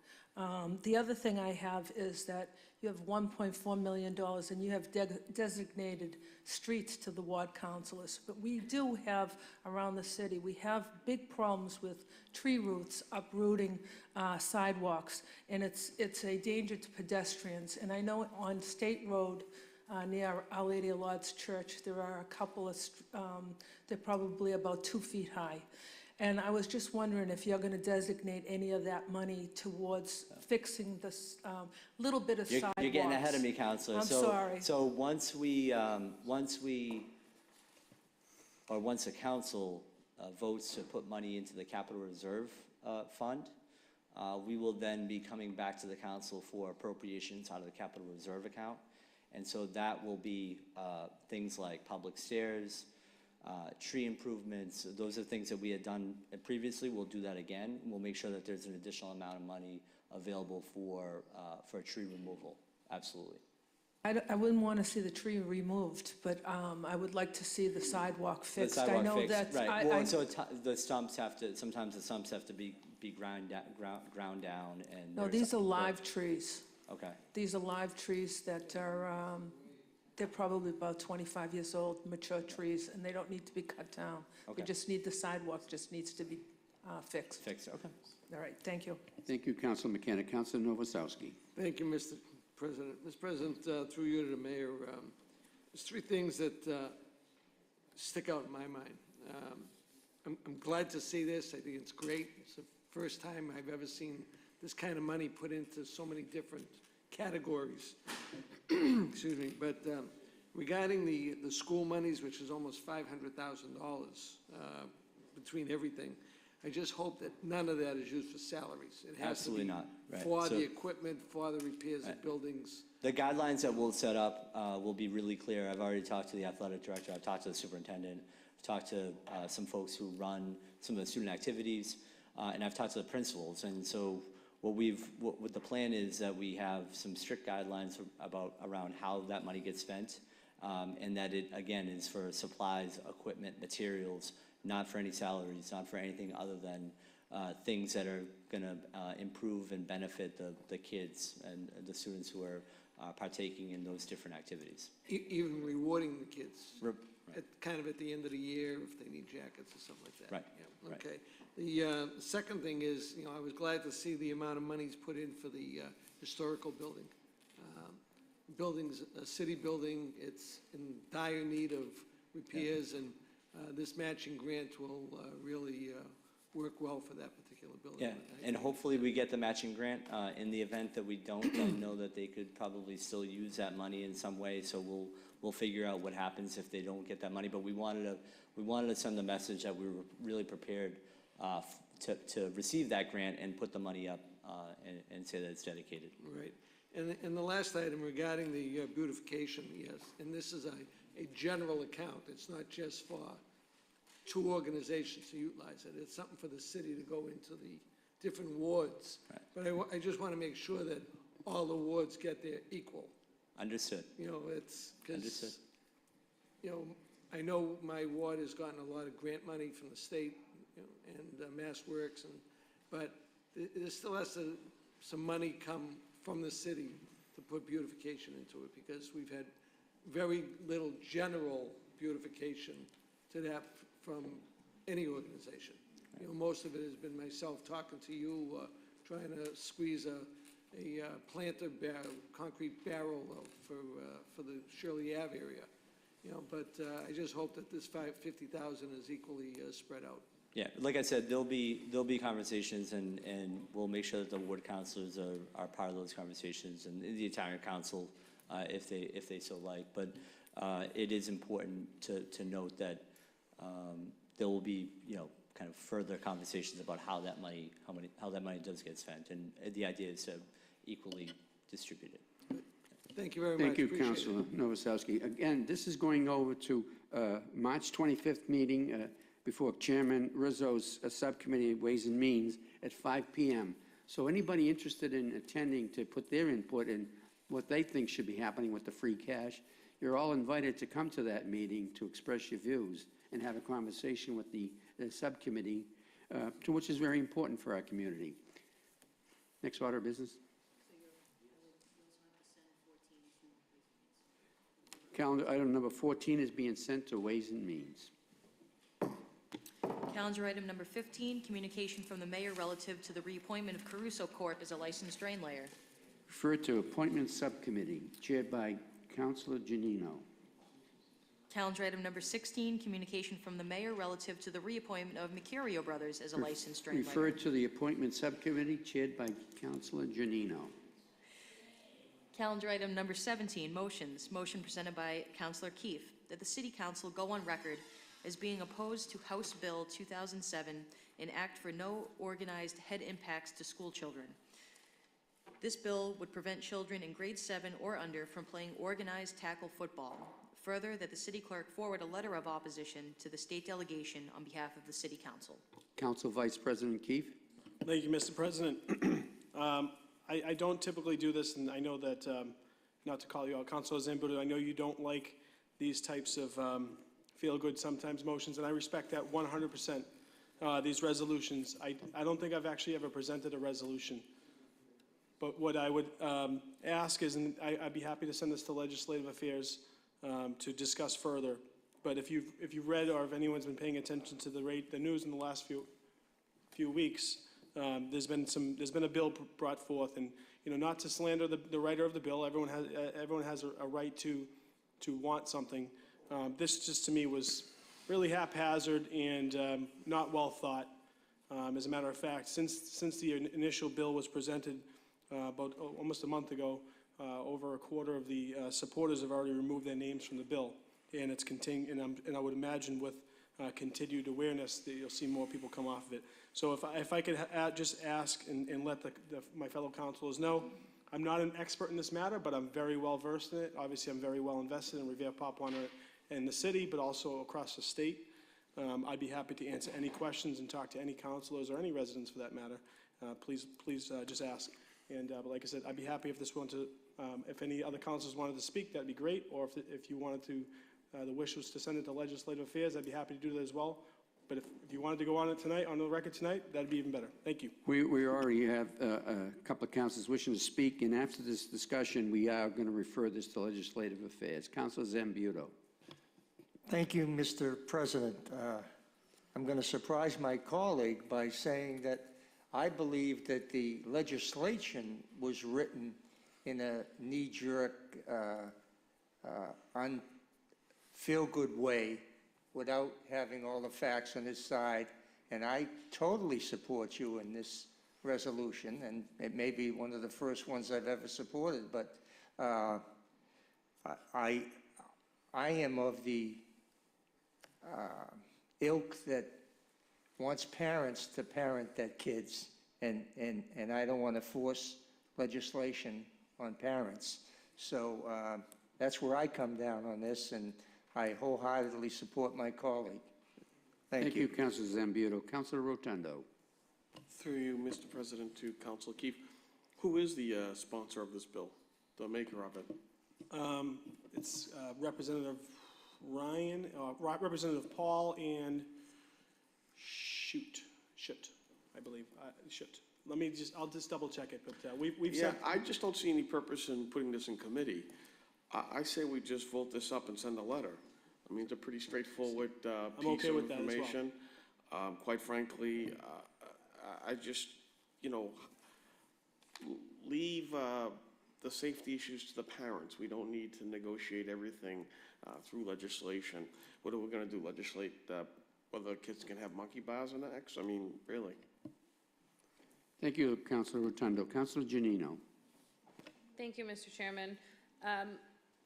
The other thing I have is that you have $1.4 million and you have designated streets to the ward councilors. But we do have, around the city, we have big problems with tree roots uprooting sidewalks, and it's a danger to pedestrians. And I know on State Road, near Our Lady of Lourdes Church, there are a couple of, they're probably about 2 feet high. And I was just wondering if you're going to designate any of that money towards fixing this little bit of sidewalks. You're getting ahead of me, Counselor. I'm sorry. So once the council votes to put money into the capital reserve fund, we will then be coming back to the council for appropriations out of the capital reserve account. And so that will be things like public stairs, tree improvements. Those are things that we had done previously. We'll do that again. We'll make sure that there's an additional amount of money available for tree removal. Absolutely. I wouldn't want to see the tree removed, but I would like to see the sidewalk fixed. The sidewalk I know fixed, that. right. Well, and so the stumps have to, sometimes the stumps have to be ground down and. No, there's these a- are live trees. Okay. These are live trees that are, they're probably about 25 years old, mature trees, and they don't need to be cut down. Okay. We just need, the sidewalk just needs to be fixed. Fixed, okay. All right, thank you. Thank you, Councilor McKenna. Councilor Novoselsky. Thank you, Mr. President. Mr. President, through you to the mayor, there's 3 things that stick out in my mind. I'm glad to see this. I think it's great. It's the first time I've ever seen this kind of money put into so many different categories. Excuse me. But regarding the school monies, which is almost $500,000 between everything, I just hope that none of that is used for salaries. It has Absolutely to be not, right. for So- the equipment, for the repairs of buildings. The guidelines that we'll set up will be really clear. I've already talked to the athletic director, I've talked to the superintendent, I've talked to some folks who run some of the student activities, and I've talked to the principals. And so what the plan is that we have some strict guidelines around how that money gets spent, and that it, again, is for supplies, equipment, materials, not for any salaries, not for anything other than things that are going to improve and benefit the kids and the students who are partaking in those different activities. Even rewarding the kids, Right. kind of at the end of the year, if they need jackets or something like that. Right, Yeah, right. okay. The second thing is, I was glad to see the amount of money's put in for the historical building. Buildings, a city building, it's in dire need of repairs, and this matching grant will really work well for that particular building. Yeah, and hopefully we get the matching grant. In the event that we don't, I know that they could probably still use that money in some way, so we'll figure out what happens if they don't get that money. But we wanted to send the message that we were really prepared to receive that grant and put the money up and say that it's dedicated. Right. And the last item regarding the beautification, yes, and this is a general account. It's not just for 2 organizations to utilize it. It's something for the city to go into the different wards. Right. But I just want to make sure that all the wards get their equal. Understood. It's because, Understood. I know my ward has gotten a lot of grant money from the state, and Mass Works, but there still has to, some money come from the city to put beautification into it, because we've had very little general beautification to that from any organization. Most of it has been myself talking to you, trying to squeeze a planter barrel, concrete barrel for the Shirley Ave area. But I just hope that this $50,000 is equally spread out. Yeah, like I said, there'll be conversations, and we'll make sure that the ward councilors are part of those conversations, and the entire council, if they so like. But it is important to note that there will be, kind of further conversations about how that money does get spent, and the idea is to equally distribute it. Thank you very much. Thank you, Appreciate it. Councilor Novoselsky. Again, this is going over to March 25th meeting before Chairman Rizzo's subcommittee Ways and Means at 5 p.m. So anybody interested in attending to put their input in what they think should be happening with the free cash, You're all invited to come to that meeting to express your views and have a conversation with the subcommittee, which is very important for our community. Next order of business. Calendar item number 14 is being sent to Ways and Means. Calendar item number 15, communication from the mayor relative to the reappointment of Caruso Corp. as a licensed drain layer. Referred to Appointments Subcommittee, chaired by Councilor Janino. Calendar item number 16, communication from the mayor relative to the reappointment of Mercurio Brothers as a licensed drain layer. Referred to the Appointments Subcommittee, chaired by Councilor Janino. Calendar item number 17, motions. Motion presented by Councilor Keefe, that the City Council go on record as being opposed to House Bill 2007, an act for no organized head impacts to school children. This bill would prevent children in grade 7 or under from playing organized tackle football. Further, that the city clerk forward a letter of opposition to the state delegation on behalf of the City Council. Council Vice President Keefe. Thank you, Mr. President. I don't typically do this, and I know that, not to call you out, Councilor Zambudo, I know you don't like these types of feel-good sometimes motions, and I respect that 100%. These resolutions, I don't think I've actually ever presented a resolution. But what I would ask is, and I'd be happy to send this to Legislative Affairs to discuss further. But if you've read, or if anyone's been paying attention to the news in the last few weeks, there's been a bill brought forth, and not to slander the writer of the bill. Everyone has a right to want something. This just to me was really haphazard and not well thought. As a matter of fact, since the initial bill was presented about almost a month ago, over a quarter of the supporters have already removed their names from the bill, and it's continuing. And I would imagine with continued awareness that you'll see more people come off of it. So if I could just ask and let my fellow councilors know, I'm not an expert in this matter, but I'm very well versed in it. Obviously, I'm very well invested in Revere Papuana in the city, but also across the state. I'd be happy to answer any questions and talk to any councilors or any residents for that matter. Please just ask. And but like I said, I'd be happy if if any other councilors wanted to speak, that'd be great. Or if you wanted to, the wish was to send it to Legislative Affairs, I'd be happy to do that as well. But if you wanted to go on it tonight, on the record tonight, that'd be even better. Thank you. We already have a couple of councilors wishing to speak, and after this discussion, we are going to refer this to Legislative Affairs. Councilor Zambudo. Thank you, Mr. President. I'm going to surprise my colleague by saying that I believe that the legislation was written in a knee-jerk, feel-good way without having all the facts on his side. And I totally support you in this resolution, and it may be one of the first ones I've ever supported, but I am of the ilk that wants parents to parent their kids, and I don't want to force legislation on parents. So that's where I come down on this, and I wholeheartedly support my colleague. Thank you. Thank you, Councilor Zambudo. Councilor Rotundo. Through you, Mr. President, to Councilor Keefe. Who is the sponsor of this bill, the maker of it? It's Representative Ryan, Representative Paul, and Shoot, I believe. I'll just double check it, but we've Yeah, said. I just don't see any purpose in putting this in committee. I say we just vote this up and send a letter. I mean, it's a pretty straightforward I'm piece okay of with that as well. information. Quite frankly, I just, leave the safety issues to the parents. We don't need to negotiate everything through legislation. What are we going to do, legislate whether kids can have monkey bars or not? I mean, really. Thank you, Councilor Rotundo. Councilor Janino. Thank you, Mr. Chairman.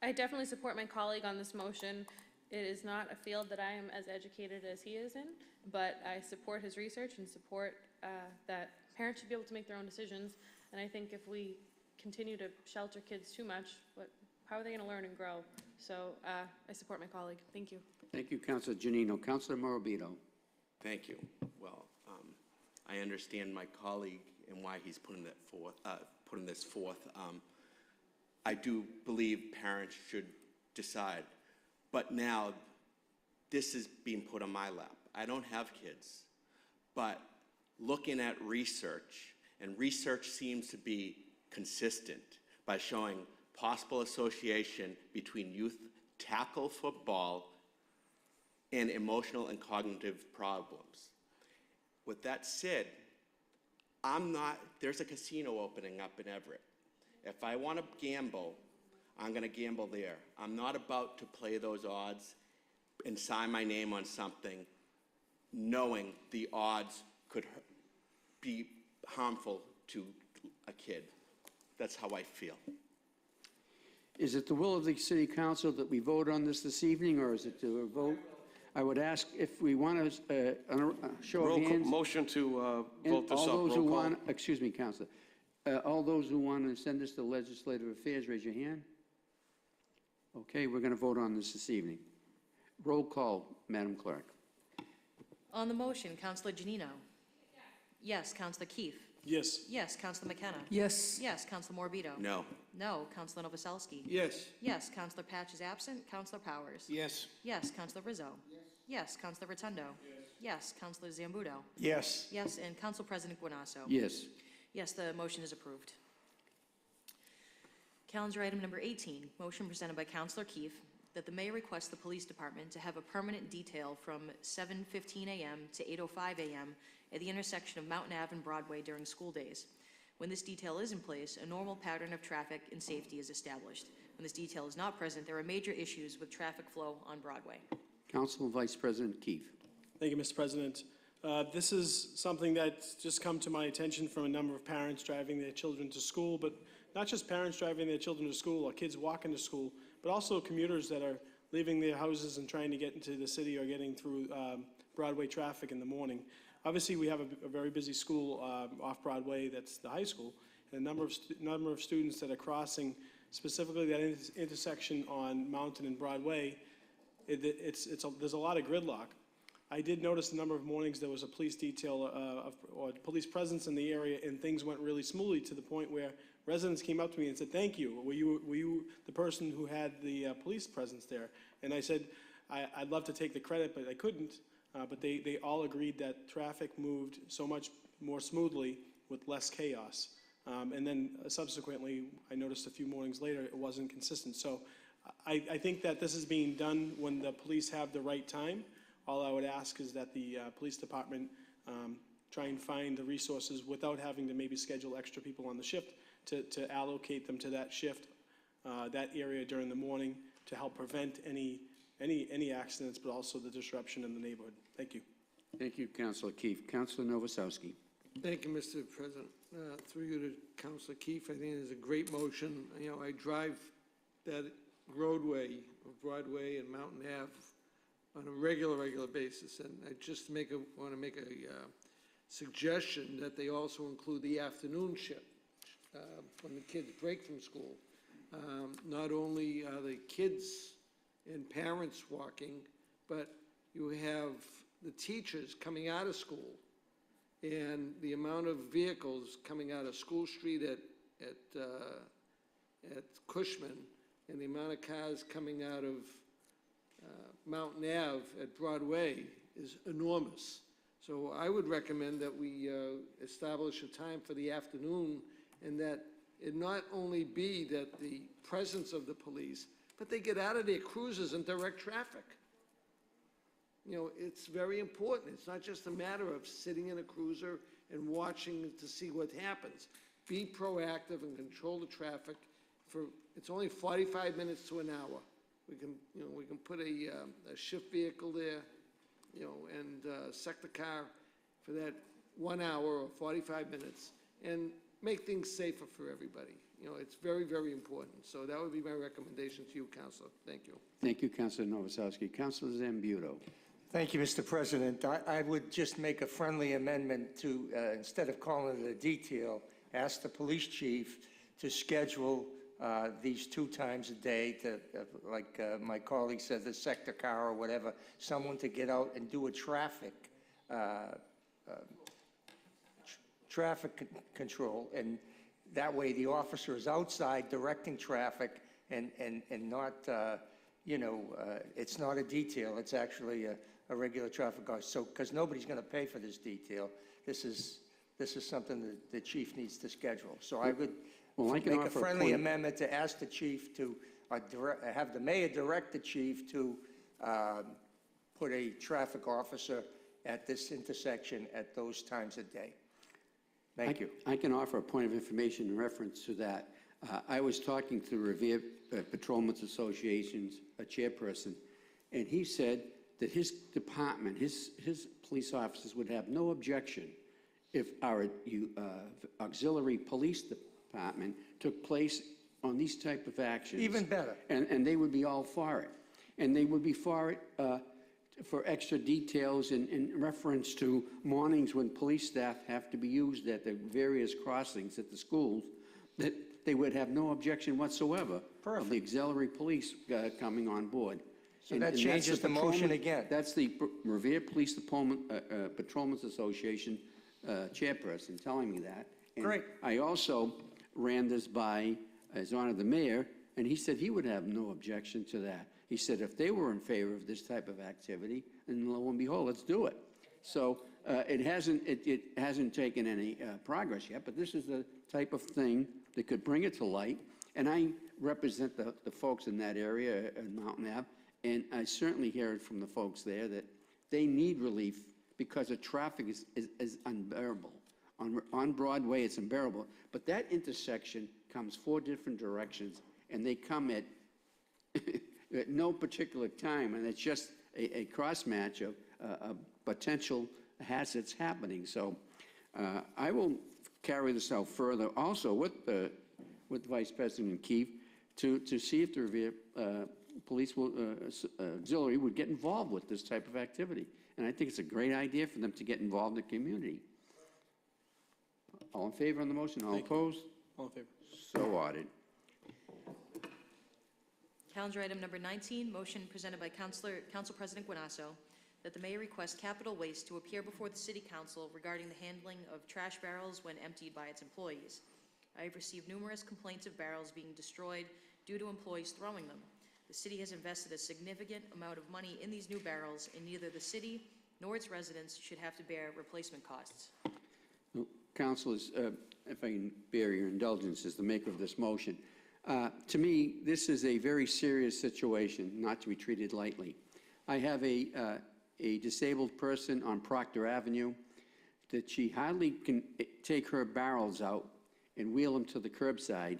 I definitely support my colleague on this motion. It is not a field that I am as educated as he is in, but I support his research and support that parents should be able to make their own decisions. And I think if we continue to shelter kids too much, how are they going to learn and grow? So I support my colleague. Thank you. Thank you, Councilor Janino. Councilor Morabito. Thank you. Well, I understand my colleague and why he's putting this forth. I do believe parents should decide. But now, this is being put on my lap. I don't have kids, but looking at research, and research seems to be consistent by showing possible association between youth tackle football and emotional and cognitive problems. With that said, there's a casino opening up in Everett. If I want to gamble, I'm going to gamble there. I'm not about to play those odds and sign my name on something knowing the odds could be harmful to a kid. That's how I feel. Is it the will of the city council that we vote on this evening, or is it to a vote? I would ask if we want to, show of hands. Motion to And vote this up. all those who Roll call. want, excuse me, Counselor. All those who want to send this to Legislative Affairs, raise your hand. Okay, we're going to vote on this evening. Roll call, Madam Clerk. On the motion, Counselor Janino? Yes. Counselor Keefe? Yes. Yes. Counselor McKenna? Yes. Yes. Counselor Morbido? No. No. Counselor Novoselsky? Yes. Yes. Counselor Patch is absent. Counselor Powers? Yes. Yes. Counselor Rizzo? Yes. Counselor Rotundo? Yes. Counselor Zambudo? Yes. Yes. And Council President Guanasso? Yes. Yes, the motion is approved. Calendar item number 18, motion presented by Counselor Keefe that the mayor requests the police department to have a permanent detail from 7:15 a.m. to 8:05 a.m. at the intersection of Mountain Ave and Broadway during school days. When this detail is in place, a normal pattern of traffic and safety is established. When this detail is not present, there are major issues with traffic flow on Broadway. Council Vice President Keefe. Thank you, Mr. President. This is something that's just come to my attention from a number of parents driving their children to school, but not just parents driving their children to school or kids walking to school, but also commuters that are leaving their houses and trying to get into the city or getting through Broadway traffic in the morning. Obviously, we have a very busy school off Broadway, that's the high school, and a number of students that are crossing specifically that intersection on Mountain and Broadway. There's a lot of gridlock. I did notice a number of mornings there was a police detail or police presence in the area, and things went really smoothly to the point where residents came up to me and said, "Thank you. Were you the person who had the police presence there?" And I said, I'd love to take the credit, but I couldn't. But they all agreed that traffic moved so much more smoothly with less chaos. And then subsequently, I noticed a few mornings later, it wasn't consistent. So I think that this is being done when the police have the right time. All I would ask is that the police department try and find the resources without having to maybe schedule extra people on the shift to allocate them to that shift, that area during the morning to help prevent any accidents, but also the disruption in the neighborhood. Thank you. Thank you, Councilor Keefe. Councilor Novoselsky. Thank you, Mr. President. Through you to Councilor Keefe, I think it is a great motion. You know, I drive that roadway of Broadway and Mountain Ave on a regular basis, and I just want to make a suggestion that they also include the afternoon shift when the kids break from school. Not only are the kids and parents walking, but you have the teachers coming out of school, and the amount of vehicles coming out of School Street at Cushman, and the amount of cars coming out of Mountain Ave at Broadway is enormous. So I would recommend that we establish a time for the afternoon, and that it not only be that the presence of the police, but they get out of their cruisers and direct traffic. You know, it's very important. It's not just a matter of sitting in a cruiser and watching to see what happens. Be proactive and control the traffic. It's only 45 minutes to an hour. We can put a shift vehicle there, and sector car for that 1 hour or 45 minutes, and make things safer for everybody. It's very, very important. So that would be my recommendation to you, Councilor. Thank you. Thank you, Councilor Novoselsky. Councilor Zambudo. Thank you, Mr. President. I would just make a friendly amendment to, instead of calling it a detail, ask the police chief to schedule these 2 times a day to, like my colleague said, the sector car or whatever, someone to get out and do a traffic control. And that way the officer is outside directing traffic and not it's not a detail, it's actually a regular traffic guard. So, because nobody's going to pay for this detail, this is something that the chief needs to schedule. So I would Well, I can make a offer a friendly point. amendment to ask the chief to, have the mayor direct the chief to put a traffic officer at this intersection at those times of day. Thank you. I can offer a point of information in reference to that. I was talking to Revere Patrolmen's Association's chairperson, and he said that his department, his police officers would have no objection if our auxiliary police department took place on these type of actions. Even better. And they would be all for it. And they would be for it for extra details in reference to mornings when police staff have to be used at the various crossings at the schools, that they would have no objection whatsoever of the auxiliary police coming on board. So that changes the motion again. That's the Revere Police Patrolmen's Association chairperson telling me that. And Great. I also ran this by His Honor the Mayor, and he said he would have no objection to that. He said if they were in favor of this type of activity, then lo and behold, let's do it. So it hasn't taken any progress yet, but this is the type of thing that could bring it to light. And I represent the folks in that area in Mountain Ave, and I certainly hear it from the folks there that they need relief because the traffic is unbearable. On Broadway, it's unbearable. But that intersection comes 4 different directions, and they come at no particular time, and it's just a cross-match of potential hazards happening. So I will carry this out further, also with Vice President Keefe, to see if the Revere Police Auxiliary would get involved with this type of activity. And I think it's a great idea for them to get involved in the community. All in favor on the motion? All opposed? All in favor? So ordered. Calendar item number 19, motion presented by Council President Guanasso, that the mayor request Capital Waste to appear before the city council regarding the handling of trash barrels when emptied by its employees. I have received numerous complaints of barrels being destroyed due to employees throwing them. The city has invested a significant amount of money in these new barrels, and neither the city nor its residents should have to bear replacement costs. Well, councilors, if I can bear your indulgence as the maker of this motion, to me, this is a very serious situation, not to be treated lightly. I have a disabled person on Proctor Avenue that she hardly can take her barrels out and wheel them to the curbside.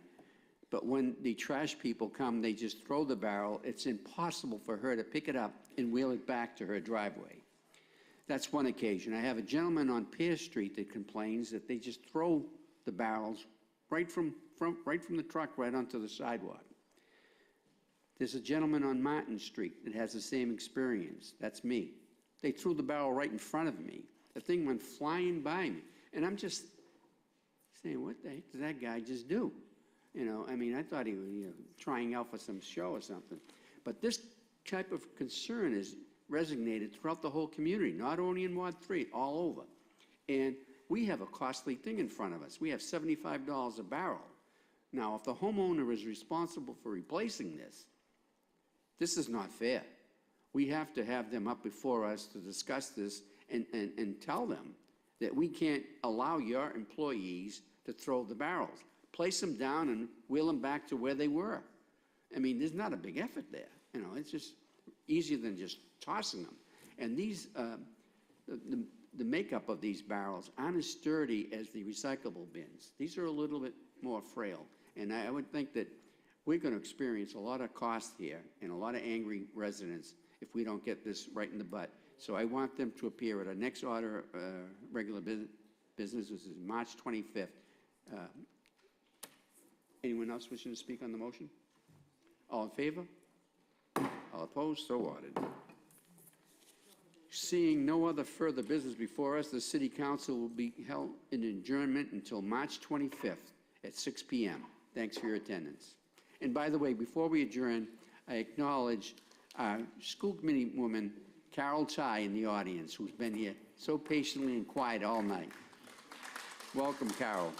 But when the trash people come, they just throw the barrel. It's impossible for her to pick it up and wheel it back to her driveway. That's one occasion. I have a gentleman on Pierce Street that complains that they just throw the barrels right from the truck right onto the sidewalk. There's a gentleman on Martin Street that has the same experience. That's me. They threw the barrel right in front of me. The thing went flying by me. And I'm just saying, what the heck did that guy just do? I mean, I thought he was trying out for some show or something. But this type of concern is resonated throughout the whole community, not only in Ward 3, all over. And we have a costly thing in front of us. We have $75 a barrel. Now, if the homeowner is responsible for replacing this is not fair. We have to have them up before us to discuss this and tell them that we can't allow your employees to throw the barrels. Place them down and wheel them back to where they were. I mean, there's not a big effort there. It's just easier than just tossing them. And these, the makeup of these barrels aren't as sturdy as the recyclable bins. These are a little bit more frail. And I would think that we're going to experience a lot of cost here and a lot of angry residents if we don't get this right in the butt. So I want them to appear at our next order regular business, which is March 25th. Anyone else wishing to speak on the motion? All in favor? All opposed? So ordered. Seeing no other further business before us, the City Council will be held in adjournment until March 25th at 6 p.m. Thanks for your attendance. And by the way, before we adjourn, I acknowledge our school committee woman, Carol Ty, in the audience, who's been here so patiently and quiet all night. Welcome, Carol.